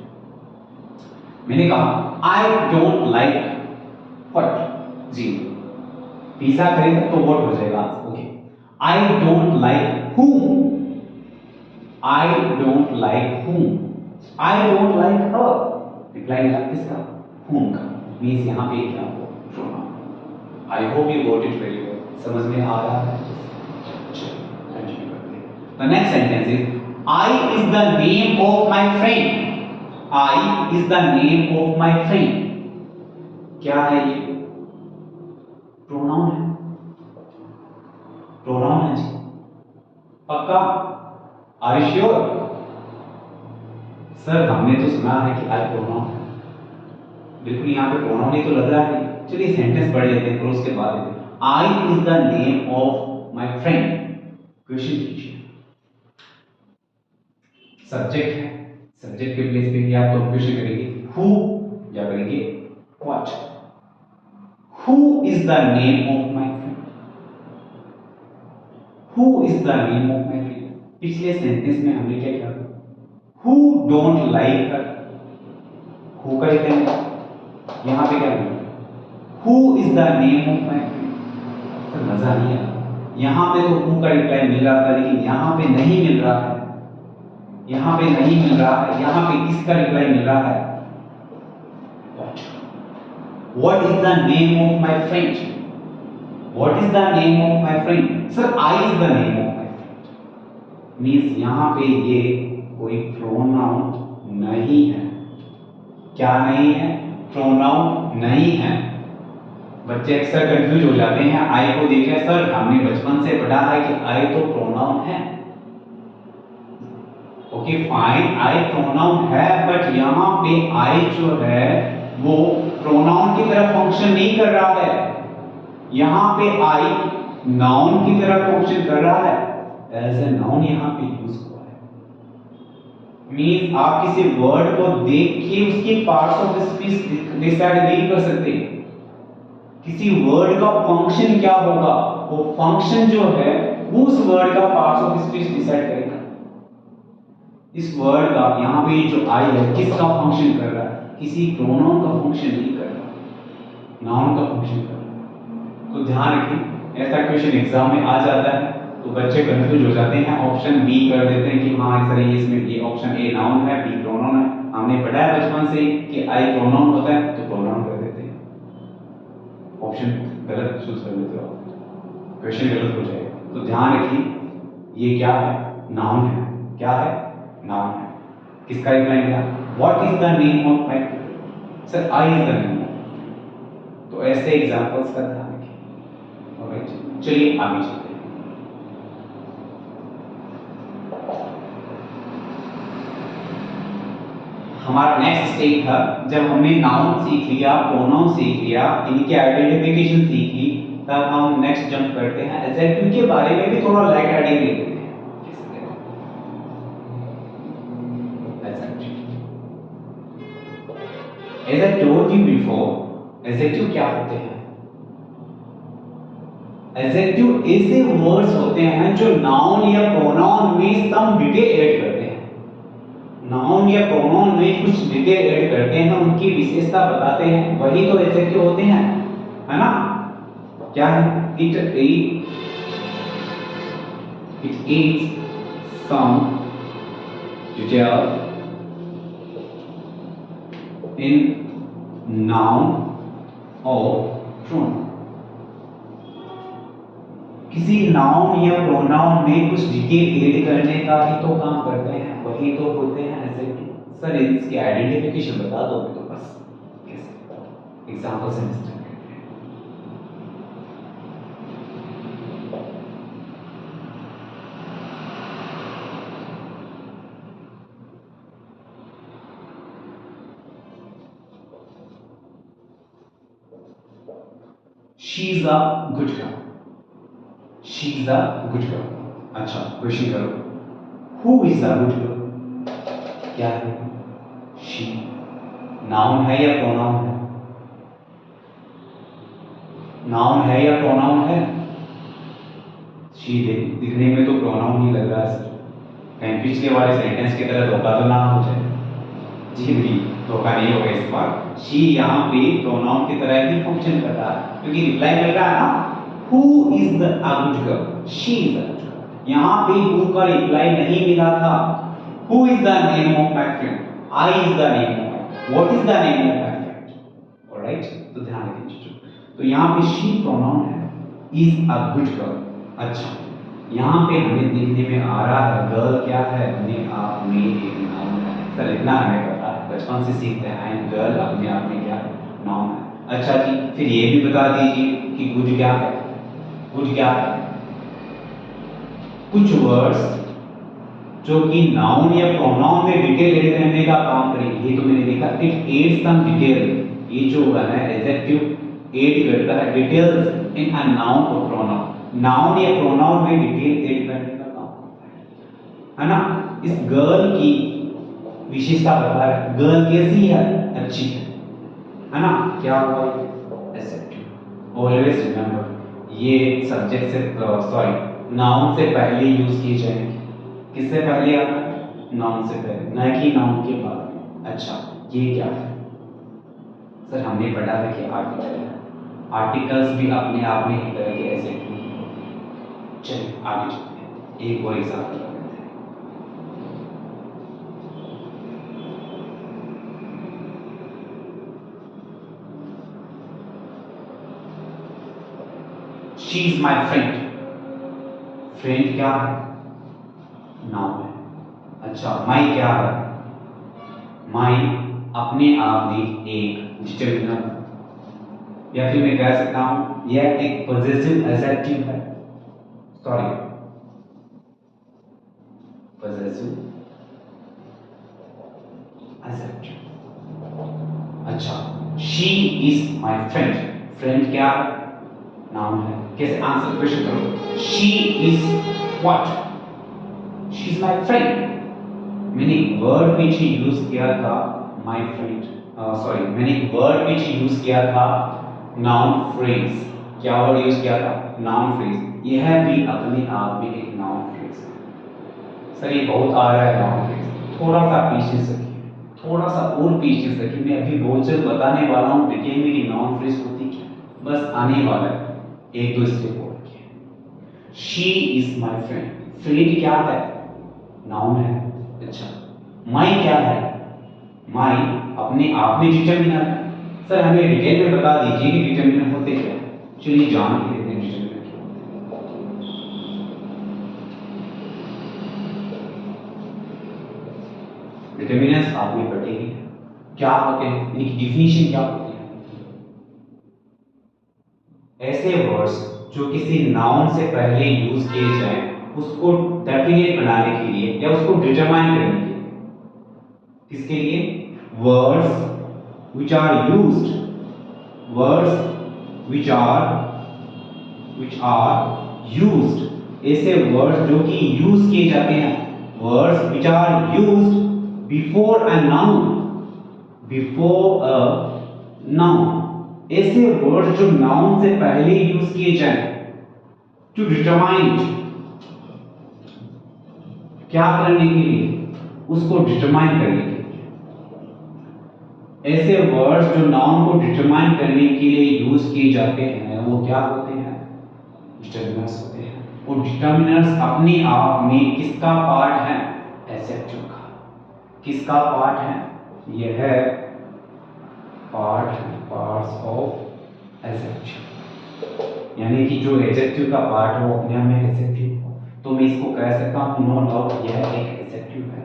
मैंने कहा आई डोंट लाइक व्हाट, जी पिज्जा करेंगे तो व्हाट हो जाएगा? Okay, I don't like whom, I don't like whom, I don't like her, reply मिला किसका? whom का। मींस यहाँ पे क्या हो? Pronoun. I hope you got it very well, समझ में आ रहा है? कंटिन्यू करते हैं। The next sentence is I is the name of my friend, I is the name of my friend, क्या है ये? प्रोनाउन है, प्रोनाउन है जी, पक्का? Are you sure? सर हमने तो सुना है कि आई प्रोनाउन है, बिल्कुल यहाँ पे प्रोनाउन ही तो लग रहा है। चलिए सेंटेंस पढ़ लेते हैं, फिर उसके बाद लेते हैं। I is the name of my friend, question कीजिए। सब्जेक्ट है, सब्जेक्ट के प्लेस पे या तो क्वेश्चन करेंगे हु या करेंगे what. Who is the name of my friend, who is the name of my friend. पिछले सेंटेंस में हमने क्या किया? Who don't like her, who का रिप्लाई यहाँ पे क्या मिला? Who is the name of my friend. Sir मजा नहीं आया, यहाँ पे तो हु का रिप्लाई मिल रहा था, लेकिन यहाँ पे नहीं मिल रहा है, यहाँ पे नहीं मिल रहा है, यहाँ पे किसका रिप्लाई मिल रहा है? What is the name of my friend? What is the name of my friend? Sir, I is the name of my friend. Means यहाँ पे ये कोई प्रोनाउन नहीं है। क्या नहीं है? प्रोनाउन नहीं है। बच्चे अक्सर कंफ्यूज हो जाते हैं, आई को देखिए सर हमने बचपन से पढ़ा है कि आई तो प्रोनाउन है। ओके फाइन, आई प्रोनाउन है, बट यहाँ पे आई जो है वो प्रोनाउन की तरह फंक्शन नहीं कर रहा है, यहाँ पे आई नाउन की तरह फंक्शन कर रहा है, एज ए नाउन यहाँ पे यूज हुआ है। मींस आप किसी वर्ड को देख के उसके पार्ट्स ऑफ स्पीच डिसाइड नहीं कर सकते, किसी वर्ड का फंक्शन क्या होगा, वो फंक्शन जो है वो उस वर्ड का पार्ट्स ऑफ स्पीच डिसाइड करेगा। इस वर्ड का यहाँ पे जो आई है किसका फंक्शन कर रहा है? किसी प्रोनाउन का फंक्शन नहीं कर रहा, नाउन का फंक्शन कर रहा है। तो ध्यान रखिए, ऐसा क्वेश्चन एग्जाम में आ जाता है तो बच्चे कंफ्यूज हो जाते हैं, ऑप्शन बी कर देते हैं कि हाँ सर ये इसमें ये ऑप्शन ए नाउन है, बी प्रोनाउन है। हमने पढ़ा है बचपन से कि आई प्रोनाउन होता है तो प्रोनाउन कर देते हैं, ऑप्शन गलत चूज कर लेते हो, क्वेश्चन गलत हो जाएगा। तो ध्यान रखिए ये क्या है? नाउन है। क्या है? नाउन है। किसका रिप्लाई मिला? What is the name of my friend? Sir I is the name. तो ऐसे एग्जांपल्स का ध्यान रखिए। ऑलराइट, चलिए आगे चलते हैं। हमारा नेक्स्ट स्टेज था जब हमने नाउन सीख लिया, प्रोनाउन सीख लिया, इनकी आइडेंटिफिकेशन सीखी, तब हम नेक्स्ट जंप करते हैं एडजेक्टिव के बारे में भी थोड़ा लाइट आइडिया ले लेते हैं। As I told you before, adjective क्या होते हैं? Adjective ऐसे वर्ड्स होते हैं जो नाउन या प्रोनाउन में सम डिटेल ऐड करते हैं। नाउन या प्रोनाउन में कुछ डिटेल ऐड करते हैं, उनकी विशेषता विशेषता बताते हैं वही तो एडजेक्टिव होते हैं, है ना? क्या है? it is some detail in noun or pronoun। किसी नाउन या प्रोनाउन में कुछ डिटेल ऐड करने का ही तो काम करते हैं, वही तो होते हैं एडजेक्टिव। सर इसकी आइडेंटिफिकेशन बता दो तो बस कैसे एग्जांपल से mister she is a good girl, she is a good girl. अच्छा क्वेश्चन करो, who is a good girl? क्या है? शी नाउन है या प्रोनाउन है? नाउन है या प्रोनाउन है? शी दिखने में तो प्रोनाउन ही लग रहा है सर, कहीं पिछले वाले सेंटेंस की तरह धोखा तो ना हो जाए। जी नहीं, धोखा नहीं होगा इस बार। शी यहाँ पे प्रोनाउन की तरह ही फंक्शन कर रहा है, क्योंकि रिप्लाई मिल रहा है ना, who is the a good girl, she is a good girl. यहाँ पे हु का रिप्लाई नहीं मिला था। Who is the name of my friend? I is the name of my, what is the name of my friend? Alright, तो ध्यान रखिए। तो यहाँ पे शी प्रोनाउन है, इज अ गुड गर्ल। अच्छा, यहाँ पे हमें देखने में आ रहा है गर्ल क्या है, अपने आप में एक नाउन है। सर इतना हमें पता है, बचपन से सीखते हैं, एंड गर्ल अपने आप में क्या है, नाउन है। अच्छा जी, फिर ये भी बता दीजिए कि गुड क्या है? गुड क्या है? कुछ वर्ड्स जो कि नाउन या प्रोनाउन में डिटेल ऐड करने का काम करेंगे। ये तो मैंने देखा, इट एड्स सम डिटेल। ये जो है एडजेक्टिव ऐड करता है डिटेल्स इन अ नाउन और प्रोनाउन। नाउन या प्रोनाउन में डिटेल ऐड करने का काम करता है ना? इस गर्ल की विशेषता बता रहा है, गर्ल कैसी है? अच्छी है ना? क्या हुआ? एडजेक्टिव। ऑलवेज रिमेंबर, ये सब्जेक्ट से सॉरी नाउन से पहले यूज किए जाएंगे। किससे पहले आता है? नाउन से पहले, न कि नाउन के बाद। अच्छा, ये क्या है? सर हमने पढ़ा है कि आर्टिकल है, आर्टिकल्स भी अपने आप में एक तरह के एडजेक्टिव हैं। चलिए आगे चलते हैं, एक और एग्जांपल लेते हैं। She is my friend. Friend क्या है? नाउन है। अच्छा, माई क्या है? माई अपने आप में एक डिटरमिनर है, या फिर मैं कह सकता हूं यह एक पॉजिटिव एडजेक्टिव है। Sorry, positive adjective. अच्छा, she is my friend. Friend क्या है? नाउन है। कैसे आंसर क्वेश्चन करो, she is what? She is my friend. मैंने एक वर्ड पीछे यूज किया था माई फ्रेंड, सॉरी मैंने एक वर्ड पीछे यूज किया था नाउन फ्रेज। क्या वर्ड यूज किया था? Noun phrase. यह भी अपने आप में एक नाउन फ्रेज है। सर ये बहुत आ रहा है नाउन फ्रेज, थोड़ा सा पीछे से, थोड़ा सा और पीछे से, कि मैं अभी बहुत जल्द बताने वाला हूँ डिटेल में कि नाउन फ्रेज होती क्या, बस आने वाला है, एक दो स्टेप और। She is my friend. Friend क्या है? नाउन है। अच्छा, माई क्या है? माई अपने आप में डिटरमिनर है। सर हमें डिटेल में बता दीजिए कि डिटरमिनर होते क्या? चलिए जान के लेते हैं डिटरमिनर क्या होते हैं। डिटरमिनर्स आपने पढ़े ही हैं, क्या होते हैं, इनकी डिफिनीशन क्या होती है? ऐसे वर्ड्स जो किसी नाउन से पहले यूज किए जाएं, उसको डेफिनेट बनाने के लिए या उसको डिटरमाइन करने के लिए। किसके लिए? Words which are used, words which are used, ऐसे वर्ड्स जो कि यूज किए जाते हैं, words which are used before a noun, before a noun, ऐसे वर्ड्स जो नाउन से पहले यूज किए जाएं, टू डिटरमाइन, क्या करने के लिए? उसको डिटरमाइन करने के लिए। ऐसे वर्ड्स जो नाउन को डिटरमाइन करने के लिए यूज किए जाते हैं वो क्या होते हैं? डिटरमिनर्स होते हैं। वो डिटरमिनर्स अपने आप में किसका पार्ट है? एडजेक्टिव का। किसका पार्ट है? यह है पार्ट्स ऑफ एडजेक्टिव, यानी कि जो एडजेक्टिव का पार्ट है वो अपने आप में एडजेक्टिव हो, तो मैं इसको कह सकता हूं नो डाउट यह एक एडजेक्टिव है,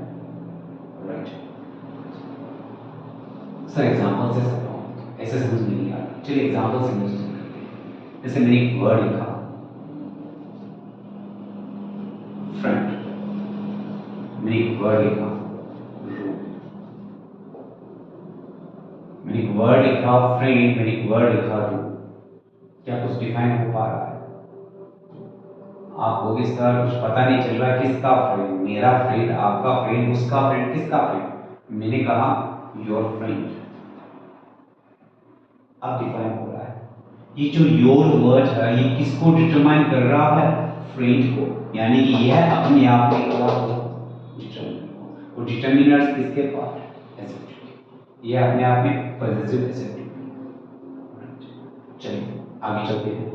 राइट। सर एग्जांपल से सकता हूं, ऐसे समझ नहीं आ रहा, चलिए एग्जांपल से समझते हैं। जैसे मैंने एक वर्ड लिखा फ्रेंड, मैंने एक वर्ड लिखा रूम, मैंने एक वर्ड लिखा फ्रेंड, मैंने एक वर्ड लिखा रूम। क्या कुछ डिफाइन हो पा रहा है? आप होगे सर कुछ पता नहीं चल रहा, किसका फ्रेंड? मेरा फ्रेंड, आपका फ्रेंड, उसका फ्रेंड, किसका फ्रेंड? मैंने कहा योर फ्रेंड, अब डिफाइन हो रहा है। ये जो योर वर्ड है ये किसको डिटरमाइन कर रहा है? फ्रेंड को, यानी कि यह अपने आप में क्या हो? डिटरमिनर। और डिटरमिनर्स किसके पार्ट? एडजेक्टिव। यह अपने आप में पॉजिटिव एडजेक्टिव। चलिए आगे चलते हैं।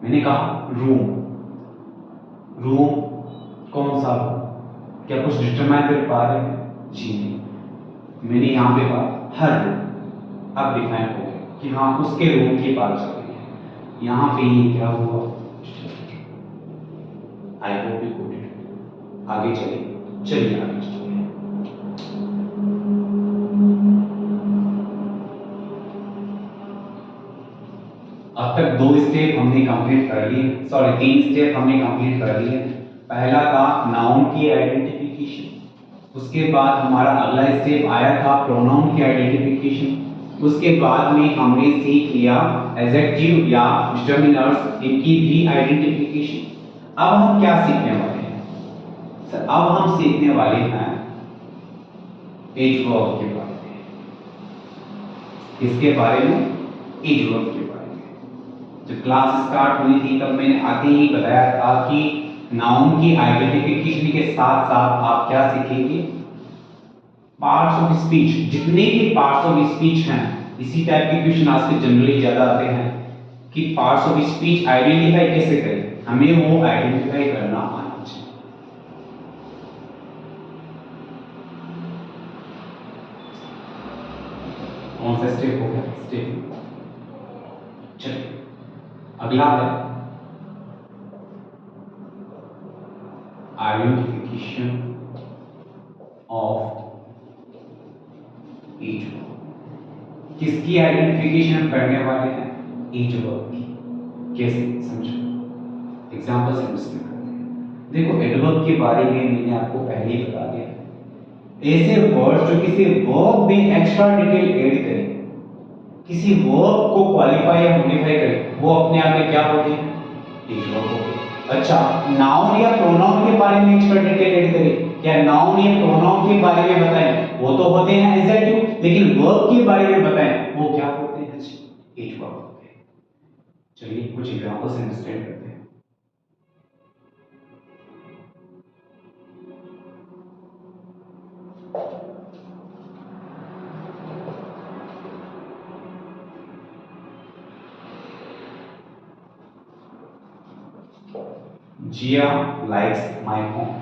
मैंने कहा रूम, रूम कौन सा रूम? क्या कुछ डिटरमाइन कर पा रहे हैं? जी नहीं। मैंने यहां पे कहा हर रूम, अब डिफाइन हो गया कि हाँ उसके रूम के पास चल रही है। यहां पे ये क्या हुआ? आई होप यू गॉट इट। आगे चलिए आगे चलते हैं। अब तक 2 स्टेप हमने कंप्लीट कर लिए, सॉरी 3 स्टेप हमने कंप्लीट कर लिए। पहला था नाउन की आइडेंटिफिकेशन, उसके बाद हमारा अगला स्टेप आया था प्रोनाउन की आइडेंटिफिकेशन, उसके बाद में हमने सीख लिया एडजेक्टिव या डिटरमिनर्स इनकी भी आइडेंटिफिकेशन। अब हम क्या सीखने वाले हैं? सर अब हम सीखने वाले हैं एज वर्ब के बारे में। किसके बारे में? एज वर्ब के बारे में। जब क्लास स्टार्ट हुई थी तब मैंने आते ही बताया था कि नाउन की आइडेंटिफिकेशन के साथ साथ आप क्या सीखेंगे? Parts of speech. जितने भी पार्ट्स ऑफ स्पीच हैं, इसी टाइप के क्वेश्चन आज के जनरली ज्यादा आते हैं कि पार्ट्स ऑफ स्पीच आइडेंटिफाई कैसे करें, हमें वो आइडेंटिफाई करना आना चाहिए। कौन सा स्टेप हो गया? स्टेप। चलिए अगला है आइडेंटिफिकेशन ऑफ ईच वर्ब। किसकी आइडेंटिफिकेशन हम करने वाले हैं? ईच वर्ब की। कैसे? समझो, एग्जांपल से डिस्कस करते हैं। देखो एडवर्ब के बारे में मैंने आपको पहले ही बता दिया, ऐसे वर्ड्स जो किसी वर्ब में एक्स्ट्रा डिटेल ऐड करें, किसी वर्ब को क्वालिफाई या मॉडिफाई करें, वो अपने आप में क्या होते हैं? ईच वर्ब होते हैं। अच्छा, नाउन या प्रोनाउन के बारे में एक्स्ट्रा डिटेल ऐड करें, क्या नाउन या प्रोनाउन के बारे में बताएं, वो तो होते हैं एडजेक्टिव, लेकिन वर्ब के बारे में बताएं, वो क्या होते हैं? ईच वर्ब होते हैं। चलिए कुछ एग्जांपल से अंडरस्टैंड करते हैं। Gia likes my home.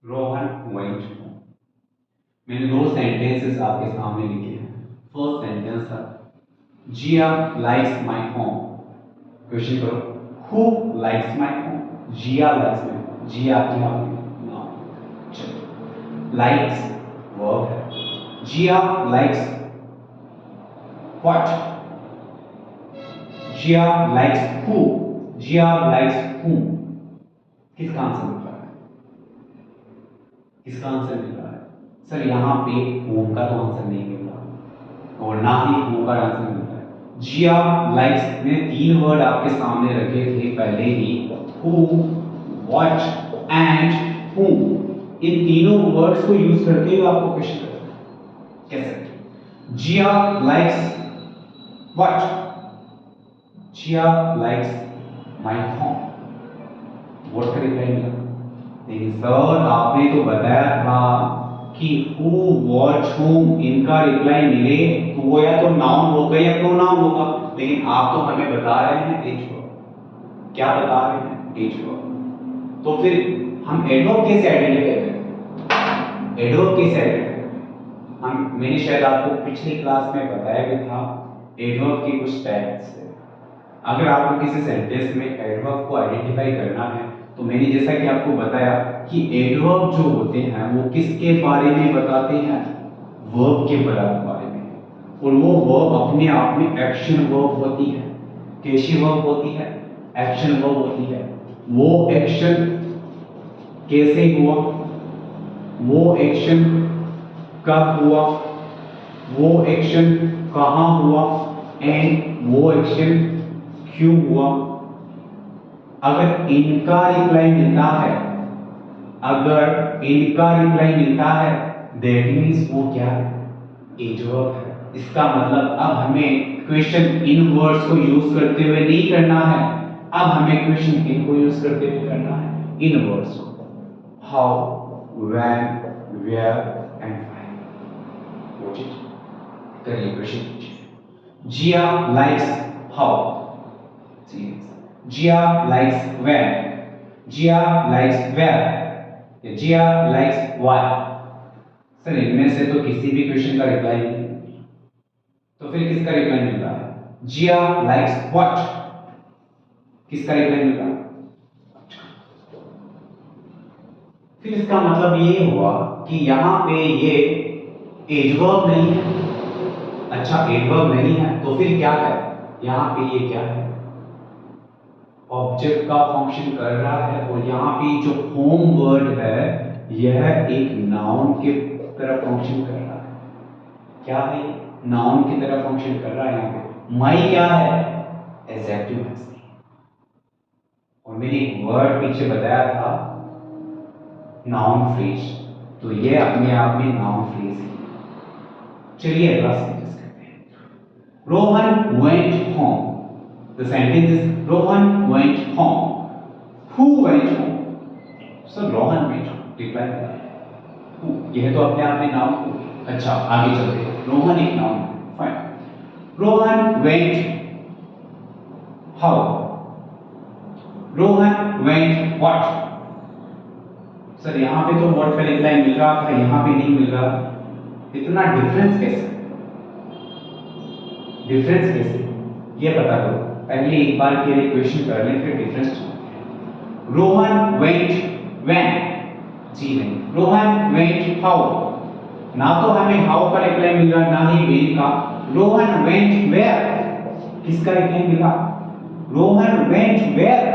Rohan went home. मैंने 2 सेंटेंसेस आपके सामने लिखे हैं। फर्स्ट सेंटेंस है Gia likes my home। Question करो, who likes my home? Gia likes my home। Gia अपने आप में नाउन। चलो, likes वर्ब है। Gia likes what? Gia likes who? Gia likes whom? किसका आंसर मिल रहा है? किसका आंसर मिल रहा है? सर यहाँ पे whom का तो आंसर नहीं मिल रहा और ना ही who का आंसर मिल रहा है। Gia likes, मैंने 3 वर्ड आपके सामने रखे थे पहले ही, who, what and whom। इन तीनों वर्ड्स को यूज करते हुए आपको क्वेश्चन करना है। कैसे? Jiya likes what? Jiya likes my home. What का रिप्लाई मिला? देखिए सर आपने तो बताया था कि हु व्हाट whom इनका रिप्लाई मिले तो वो या तो नाउन होगा या प्रोनाउन होगा, लेकिन आप तो हमें बता रहे हैं एज वर्ब। क्या बता रहे हैं? As verb. तो फिर हम एडवर्ब कैसे आइडेंटिफाई करें? एडवर्ब कैसे आइडेंटिफाई करें? मैंने शायद आपको पिछली क्लास में बताया भी था एडवर्ब के कुछ टाइप्स है। अगर आपको किसी सेंटेंस में एडवर्ब को आइडेंटिफाई करना है तो मैंने जैसा कि आपको बताया कि एडवर्ब जो होते हैं वो किसके बारे में बताते हैं? वर्ब के बारे में। और वो वर्ब अपने आप में एक्शन वर्ब होती है। कैसी वर्ब होती है? एक्शन वर्ब होती है। वो एक्शन कैसे हुआ, वो एक्शन कब हुआ, वो एक्शन कहां हुआ एंड वो एक्शन क्यों हुआ। अगर इनका रिप्लाई मिलता है, अगर इनका रिप्लाई मिलता है दैट मींस वो क्या है? एडवर्ब है। इसका मतलब अब हमें क्वेश्चन इन वर्ड्स को यूज करते हुए नहीं करना है, अब हमें क्वेश्चन इनको यूज करते हुए करना है, इन वर्ड्स को। How, when, where and why. What it? करिए क्वेश्चन कीजिए। Jiya likes how. Jiya likes when, Jiya likes where, Jiya likes why. Sir इनमें से तो किसी भी क्वेश्चन का रिप्लाई नहीं, तो फिर किसका रिप्लाई मिल रहा है? जिया लाइक्स व्हाट, किसका रिप्लाई मिल रहा है? फिर इसका मतलब ये हुआ कि यहां पे ये एडवर्ब नहीं है। अच्छा एडवर्ब नहीं है तो फिर क्या है? यहां पे ये क्या है? ऑब्जेक्ट का फंक्शन कर रहा है। और यहाँ पे जो होम वर्ड है यह एक नाउन की तरह फंक्शन कर रहा है। क्या है? नाउन की तरह फंक्शन कर रहा है। यहाँ पे माई क्या है? एडजेक्टिव है। और मैंने एक वर्ड पीछे बताया था नाउन फ्रेज, तो ये अपने आप में नाउन फ्रेज है। चलिए अगला सेंटेंस करते हैं। Rohan went home. The sentence is Rohan went home. Who went home? So Rohan went home. Reply Who? यह तो अपने आप में नाउन हो। अच्छा आगे चलते हैं। रोहन एक नाउन है। Fine. Rohan went how? Rohan went what? Sir यहाँ पे तो what का रिप्लाई मिल रहा था, यहाँ पे नहीं मिल रहा। इतना डिफरेंस कैसे? डिफरेंस कैसे? ये पता करो। पहले एक बार के लिए क्वेश्चन कर लें फिर डिफरेंस समझते हैं। रोहन वेंट व्हेन, जी नहीं। रोहन वेंट हाउ, ना तो हमें हाउ का रिप्लाई मिल रहा ना ही वेन का। रोहन वेंट वेयर, किसका रिप्लाई मिला? रोहन वेंट वेयर,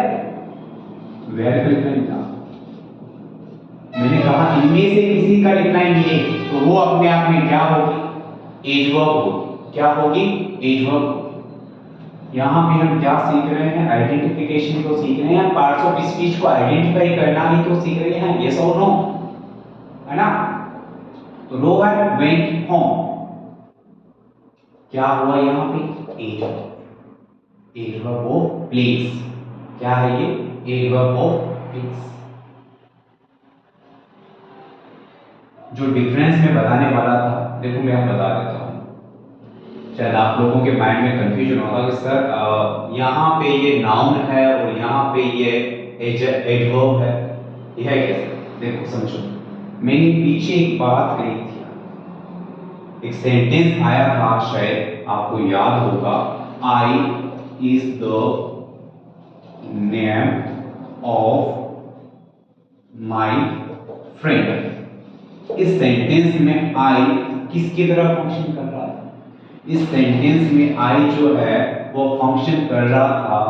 वेयर का रिप्लाई मिला। मैंने कहा इनमें से किसी का रिप्लाई मिले तो वो अपने आप में क्या होगी? एडवर्ब होगी। क्या होगी? एडवर्ब। यहाँ पे हम क्या सीख रहे हैं? आइडेंटिफिकेशन को सीख रहे हैं। पार्ट्स ऑफ स्पीच को आइडेंटिफाई करना ही तो सीख रहे हैं। यस और नो, है ना? तो रोहन वेंट होम, क्या हुआ यहाँ पे? एडवर्ब। Adverb of place. क्या है ये? Adverb of place. जो डिफरेंस मैं बताने वाला था देखो मैं अब बता देता हूँ, शायद आप लोगों के माइंड में कंफ्यूजन होगा कि सर यहाँ पे ये नाउन है और यहाँ पे ये एडवर्ब है, यह कैसे? देखो समझो, मैंने पीछे एक बात कही थी, एक सेंटेंस आया था शायद आपको याद होगा, I is the name of my friend. इस सेंटेंस में आई किसकी तरह फंक्शन कर रहा है? इस सेंटेंस में आई जो है वो फंक्शन कर रहा था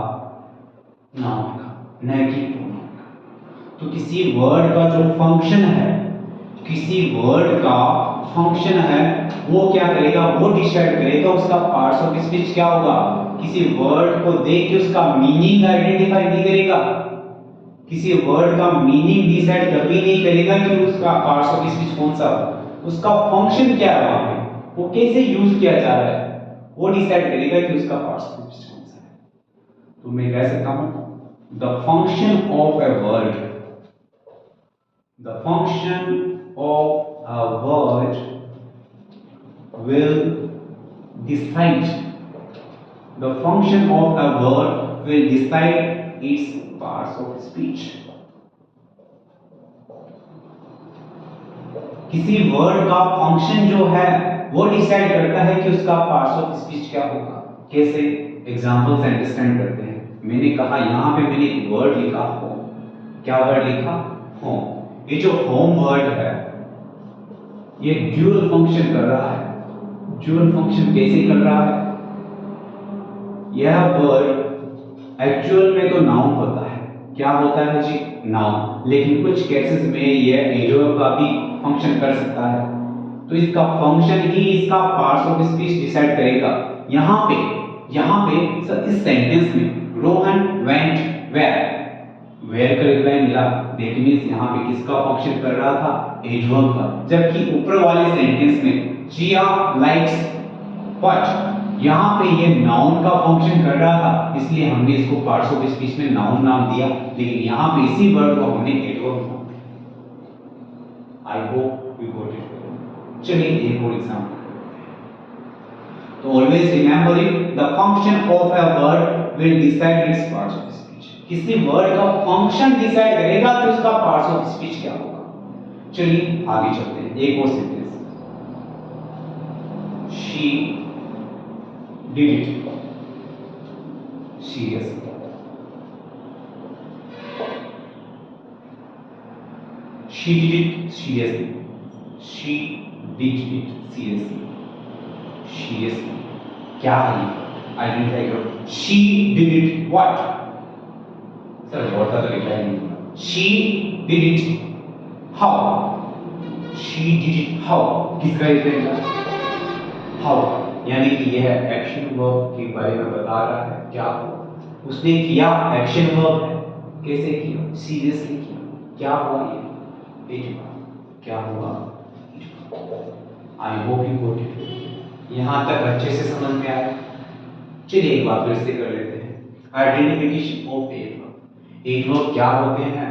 नाउन का, न कि प्रोनाउन का। तो किसी वर्ड का जो फंक्शन है, किसी वर्ड का फंक्शन है, वो क्या करेगा? वो डिसाइड करेगा उसका पार्ट्स ऑफ स्पीच क्या होगा। किसी वर्ड को देख के उसका मीनिंग आइडेंटिफाई नहीं करेगा, किसी वर्ड का मीनिंग डिसाइड कभी नहीं करेगा कि उसका पार्ट्स ऑफ स्पीच कौन सा हो, उसका फंक्शन क्या है वहां पे, वो कैसे यूज किया जा रहा है, वो डिसाइड करेगा कि उसका पार्ट्स ऑफ स्पीच कौन सा है। तो मैं कह सकता हूं the function of a word, the function of a word will decide, the function of a word will decide its parts of speech. किसी वर्ड का फंक्शन जो है वो डिसाइड करता है कि उसका पार्ट्स ऑफ स्पीच क्या होगा। कैसे? एग्जांपल से अंडरस्टैंड करते हैं। मैंने कहा यहाँ पे मैंने एक वर्ड लिखा होम। क्या वर्ड लिखा? होम। ये जो होम वर्ड है ये ड्यूअल फंक्शन कर रहा है। ड्यूअल फंक्शन कैसे कर रहा है? यह वर्ड एक्चुअल में तो नाउन होता है। क्या होता है जी? नाउन। लेकिन कुछ केसेस में यह एडवर्ब का भी फंक्शन कर सकता है। तो इसका फंक्शन ही इसका पार्ट्स ऑफ स्पीच डिसाइड करेगा। यहाँ पे सर इस सेंटेंस में रोहन वेंट वेयर का रिप्लाई मिला, दैट मींस यहाँ पे किसका फंक्शन कर रहा था? एडवर्ब का। जबकि ऊपर वाले सेंटेंस में जिया लाइक्स व्हाट, यहाँ पे ये नाउन का फंक्शन कर रहा था, इसलिए हमने इसको पार्ट्स ऑफ स्पीच में नाउन नाम दिया। लेकिन यहाँ पे इसी वर्ड को हमने एडवर्ब नाम दिया। आई होप यू गॉट इट। चलिए एक और एग्जांपल। तो always remember it, the function of a word will decide its parts of speech. किसी वर्ड का फंक्शन डिसाइड करेगा कि उसका पार्ट्स ऑफ स्पीच क्या होगा। चलिए आगे चलते हैं। एक और sentence, she did it seriously, she did it seriously, she did it seriously, seriously क्या है? आइडेंटिफाई करो। she did it what? Sir what का तो लिखा ही नहीं। she did it how, she did it how किसका रिप्लाई? how, यानी कि यह एक्शन वर्ब के बारे में बता रहा है। क्या उसने किया? एक्शन वर्ब है। कैसे किया? सीरियसली किया। क्या हुआ? ये इट हुआ। क्या हुआ? इट हुआ। आई होप यू गॉट इट। यहाँ तक अच्छे से समझ में आया। चलिए एक बार फिर से कर लेते हैं। Identification of adverb. एडवर्ब क्या होते हैं?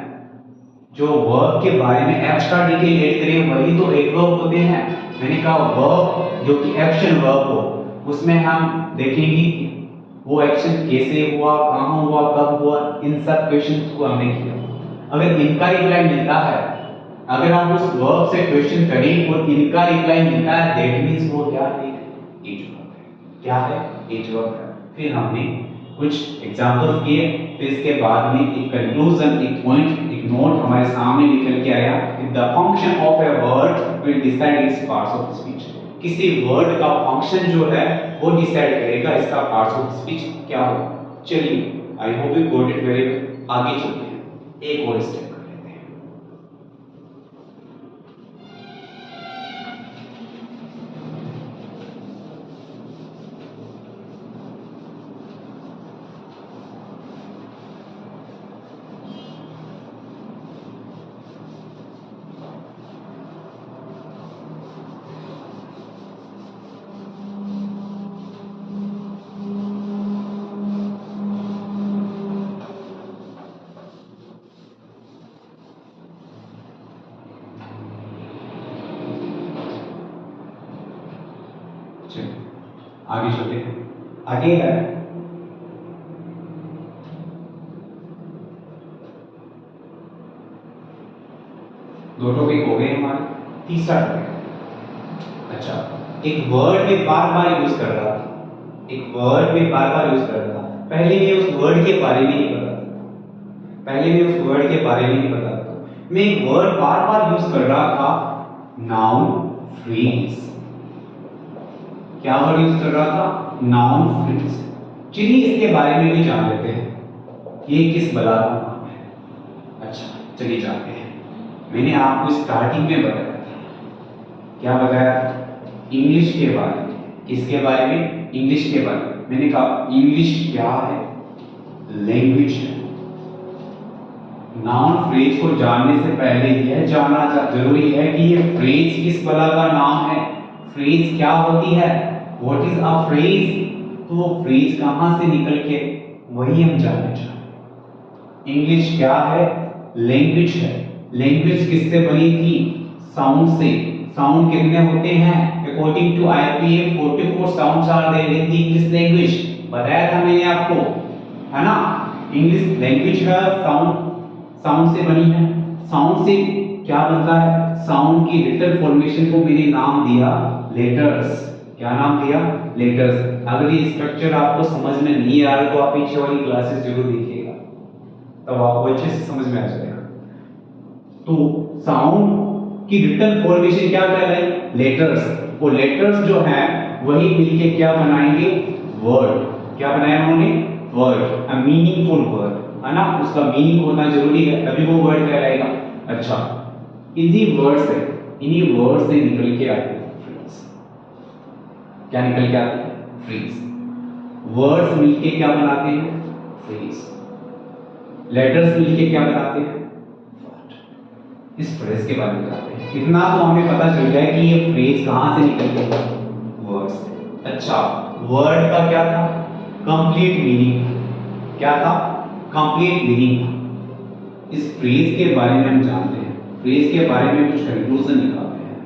जो वर्ब के बारे में एक्स्ट्रा डिटेल ऐड करें वही तो एडवर्ब होते हैं। मैंने कहा वर्ब जो कि एक्शन वर्ब हो, उसमें हम देखेंगे कि वो एक्शन कैसे हुआ, कहाँ हुआ, कब हुआ, इन सब क्वेश्चंस को हमने किया। अगर इनका रिप्लाई मिलता है, अगर आप उस वर्ब से क्वेश्चन करें और इनका रिप्लाई मिलता है, दैट मींस वो क्या है? एडवर्ब है। क्या है? एडवर्ब है। फिर हमने कुछ एग्जांपल्स किए, फिर इसके बाद में एक कंक्लूजन, एक पॉइंट, एक नोट हमारे सामने निकल के आया कि the function of a word will decide its parts of speech. किसी वर्ड का फंक्शन जो है वो डिसाइड करेगा इसका पार्ट्स ऑफ स्पीच क्या होगा। चलिए आई hope you got it very well. आगे चलते हैं, एक और स्टेप कर लेते हैं। आगे चलते हैं। आगे है दो टॉपिक हो गए हमारे, तीसरा टॉपिक। अच्छा, एक वर्ड में बार बार यूज कर रहा था, एक वर्ड में बार बार यूज कर रहा था। पहले मैं उस वर्ड के बारे में ही बताता था, पहले मैं उस वर्ड के बारे में ही बताता था। मैं एक वर्ड बार बार यूज कर रहा था, नाउन फ्रेज। क्या वर्ड यूज कर रहा था? Noun phrase. चलिए इसके बारे में भी जान लेते हैं, ये किस बला का नाम है। अच्छा चलिए जानते हैं। मैंने आपको स्टार्टिंग में बताया था, क्या बताया? इंग्लिश के बारे में। किसके बारे में? इंग्लिश के बारे में। मैंने कहा इंग्लिश क्या है? लैंग्वेज है। नाउन फ्रेज को जानने से पहले यह जानना जरूरी है कि ये फ्रेज किस बला का नाम है। फ्रेज क्या होती है, व्हाट इज अ फ्रेज, तो वो फ्रेज कहां से निकल के, वही हम जानना चाहते हैं। इंग्लिश क्या है, लैंग्वेज है। लैंग्वेज किससे बनी थी, साउंड से। साउंड कितने होते हैं, according to IPA 44 sounds are there in the English language, बताया था मैंने आपको, है ना। इंग्लिश लैंग्वेज है, साउंड से बनी है। साउंड से क्या बनता है, साउंड की लिटिल फॉर्मेशन को मैंने नाम दिया लेटर्स। क्या नाम दिया, लेटर्स। अगर ये स्ट्रक्चर आपको समझ में नहीं आ रहा तो आप पीछे वाली क्लासेस जरूर देखिएगा, तब आपको अच्छे से समझ में आ जाएगा। तो साउंड की लिटिल फॉर्मेशन क्या कहलाई, लेटर्स। वो लेटर्स जो है वही मिलके क्या बनाएंगे, वर्ड। क्या बनाया उन्होंने, वर्ड, अ मीनिंगफुल वर्ड, है ना। उसका मीनिंग होना जरूरी है तभी वो वर्ड कहलाएगा। अच्छा, इन्हीं वर्ड से निकल के आते हैं फ्रेज। क्या निकल के आते हैं, फ्रेज। वर्ड्स मिलके क्या बनाते हैं, फ्रेज। लेटर्स मिलके क्या बनाते हैं, वर्ड। इस फ्रेज के बारे में जानते हैं। इतना तो हमें पता चल गया कि ये फ्रेज कहां से निकल के, वर्ड से। अच्छा, वर्ड का क्या था, कंप्लीट मीनिंग। क्या था, कंप्लीट मीनिंग था। इस फ्रेज के बारे में हम जानते हैं, फ्रेज के बारे में कुछ कंक्लूजन निकालते हैं।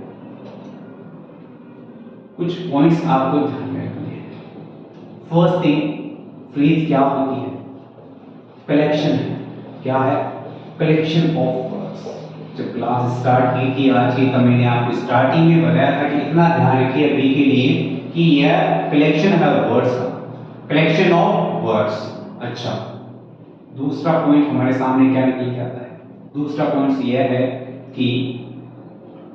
कुछ पॉइंट्स आपको ध्यान में रखने हैं। फर्स्ट थिंग, फ्रेज क्या होती है, कलेक्शन है। क्या है, कलेक्शन ऑफ वर्ड्स। जब क्लास स्टार्ट की थी आज की, तब मैंने आपको स्टार्टिंग में बताया था कि इतना ध्यान रखिए अभी के लिए कि यह कलेक्शन है वर्ड्स का, कलेक्शन ऑफ वर्ड्स। अच्छा, दूसरा पॉइंट हमारे सामने क्या निकल के आता है, दूसरा पॉइंट यह है कि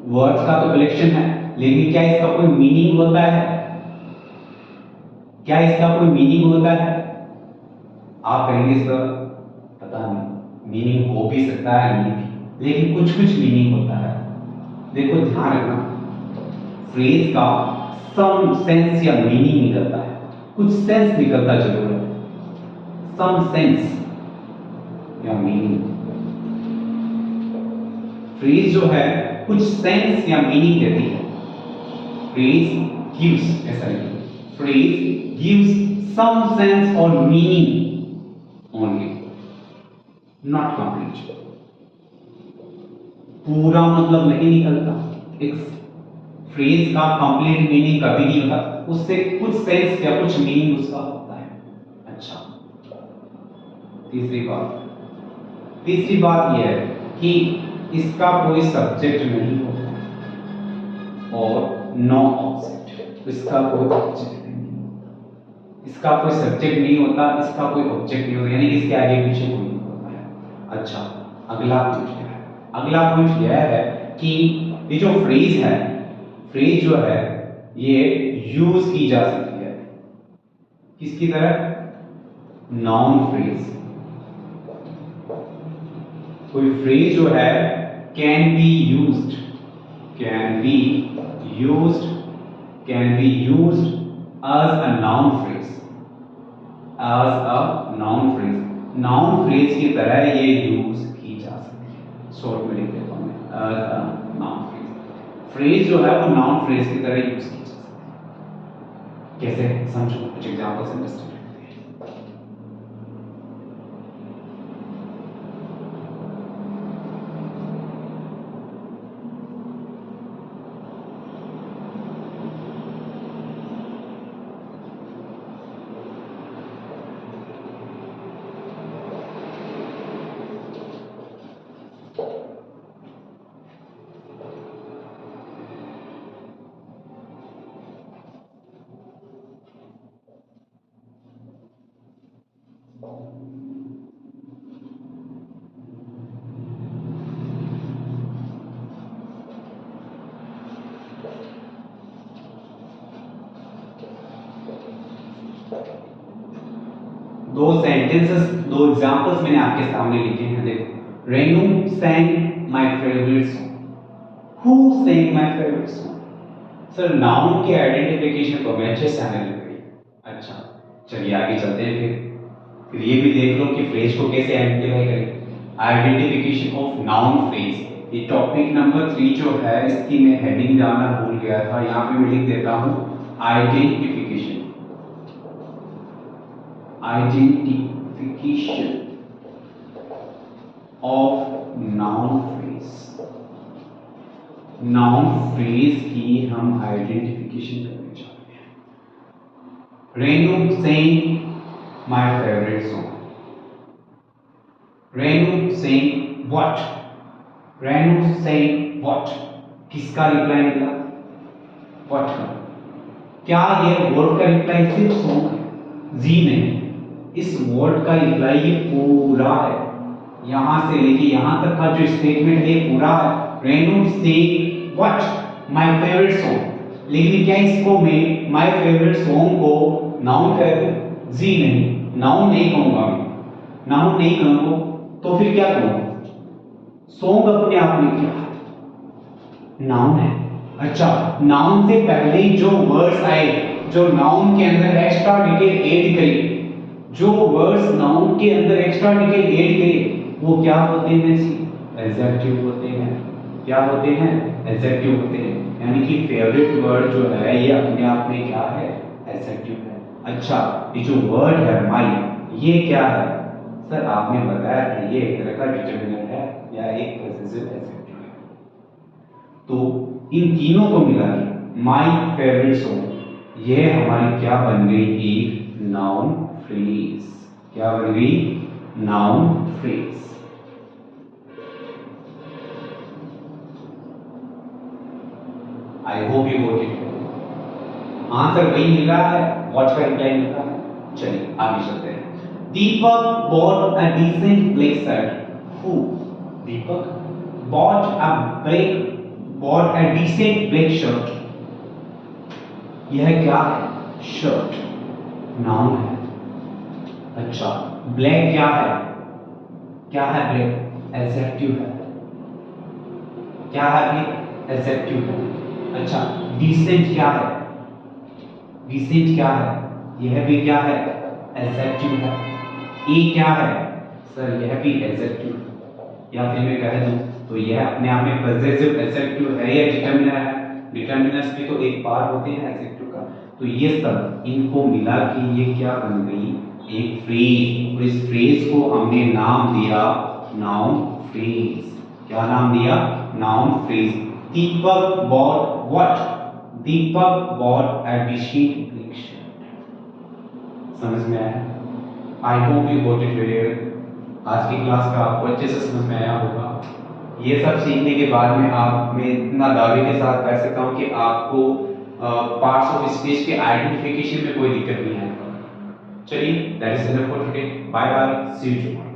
वर्ड्स का तो कलेक्शन है, लेकिन क्या इसका कोई मीनिंग होता है, क्या इसका कोई मीनिंग होता है। आप कहेंगे सर पता नहीं, मीनिंग हो भी सकता है नहीं भी, लेकिन कुछ कुछ मीनिंग होता है। देखो ध्यान रखना, फ्रेज का सम सेंस या मीनिंग निकलता है, कुछ सेंस निकलता जरूर है, सम सेंस या मीनिंग। फ्रेज जो है कुछ सेंस या मीनिंग देती है। फ्रेज गिव्स, ऐसा लिखिए, फ्रेज गिव्स सम सेंस और मीनिंग ओनली, नॉट कंप्लीट। पूरा मतलब नहीं निकलता। एक फ्रेज का कंप्लीट मीनिंग कभी नहीं होता, उससे कुछ सेंस या कुछ मीनिंग उसका होता है। अच्छा, तीसरी बात यह है कि इसका कोई सब्जेक्ट नहीं होता और नो ऑब्जेक्ट। इसका कोई ऑब्जेक्ट नहीं, इसका कोई सब्जेक्ट नहीं होता, इसका कोई ऑब्जेक्ट नहीं होता, यानी कि इसके आगे पीछे कोई नहीं होता है। अच्छा, अगला पॉइंट क्या है, अगला पॉइंट यह है कि ये जो फ्रेज है, फ्रेज जो है ये यूज की जा सकती है किसकी तरह, नाउन फ्रेज। कोई फ्रेज जो है can be used, can be used, can be used as a noun phrase, as a noun phrase. Noun phrase की तरह ये यूज की जा सकती है। शॉर्ट में लिख देता हूं मैं, as a noun phrase. Phrase जो है वो नाउन फ्रेज की तरह यूज की जा सकती है। कैसे, समझो, कुछ एग्जांपल से अंडरस्टैंड। दो सेंटेंसेस, दो एग्जांपल्स मैंने आपके सामने लिखे हैं। देखो, Renu sang my favorite song, who sang my favorite song। Sir noun की आइडेंटिफिकेशन तो मैं अच्छे से आने लग गई। अच्छा, चलिए आगे चलते हैं। फिर ये भी देख लो कि फ्रेज को कैसे आइडेंटिफाई करें। Identification of noun phrase. ये टॉपिक नंबर 3 जो है इसकी मैं हेडिंग डालना भूल गया था, यहाँ पे मैं लिख देता हूँ identification. Identification of noun phrase. Noun phrase की हम आइडेंटिफिकेशन करने जा रहे हैं। Renu saying my favourite song. Renu saying what? Renu saying what? किसका रिप्लाई मिला? व्हाट का। क्या ये वर्ड का रिप्लाई सिर्फ सॉन्ग है? जी नहीं, इस वर्ड का रिप्लाई ये पूरा है, यहां से लेके यहां तक का जो स्टेटमेंट है पूरा है। Renu saying what? My favourite song. लेकिन क्या इसको मैं माय फेवरेट सॉन्ग को नाउन कह दूं? जी नहीं, नाउन नहीं कहूंगा मैं। नाउन नहीं कहूंगा तो फिर क्या कहूंगा? सॉन्ग अपने आप में क्या है? नाउन है। अच्छा, नाउन से पहले ही जो वर्ड्स आए, जो नाउन के अंदर एक्स्ट्रा डिटेल ऐड करी, जो वर्ड्स नाउन के अंदर एक्स्ट्रा डिटेल ऐड करी, वो क्या होते हैं? एडजेक्टिव होते हैं। क्या होते हैं? एडजेक्टिव होते हैं। यानी कि फेवरेट वर्ड जो है ये अपने आप में क्या है? एडजेक्टिव है। अच्छा, ये जो वर्ड है माय, ये क्या है? सर आपने बताया था ये एक तरह का डिटरमिनर है या एक पॉसेसिव एडजेक्टिव है। तो इन तीनों को मिला के माय फेवरेट सॉन्ग, ये हमारी क्या बन गई? एक नाउन फ्रेज। क्या बन गई? Noun phrase. I hope you got it. Answer वही मिल रहा है, व्हाट का रिप्लाई मिल रहा है। चलिए आगे चलते हैं। दीपक bought a decent black shirt. Who? Deepak bought a decent black shirt. यह क्या है? शर्ट नाउन है। अच्छा, ब्लैक क्या है? क्या है ब्लैक? एडजेक्टिव है। क्या है ब्लैक? एडजेक्टिव है। अच्छा, डिसेंट क्या है? डिसेंट क्या है? यह भी क्या है? एडजेक्टिव है। ये क्या है? सर यह भी एडजेक्टिव है। या फिर मैं कह दूं तो यह अपने आप में पॉसेसिव एडजेक्टिव है या डिटरमिनर है? डिटरमिनर्स भी तो एक बार होते हैं एडजेक्टिव का। तो ये सब इनको मिला के ये क्या बन गई? एक फ्रेज। और इस फ्रेज को हमने नाम दिया नाउन फ्रेज। क्या नाम दिया? Noun phrase. Deepak bought what? Deepak bought a decent black shirt. समझ में आया? I hope you got it very well. आज की क्लास का आपको अच्छे से समझ में आया होगा। ये सब सीखने के बाद में आप मैं इतना दावे के साथ कह सकता हूँ कि आपको पार्ट्स ऑफ स्पीच के आइडेंटिफिकेशन में कोई दिक्कत नहीं आएगा। चलिए, that is enough for today. Bye bye, see you tomorrow.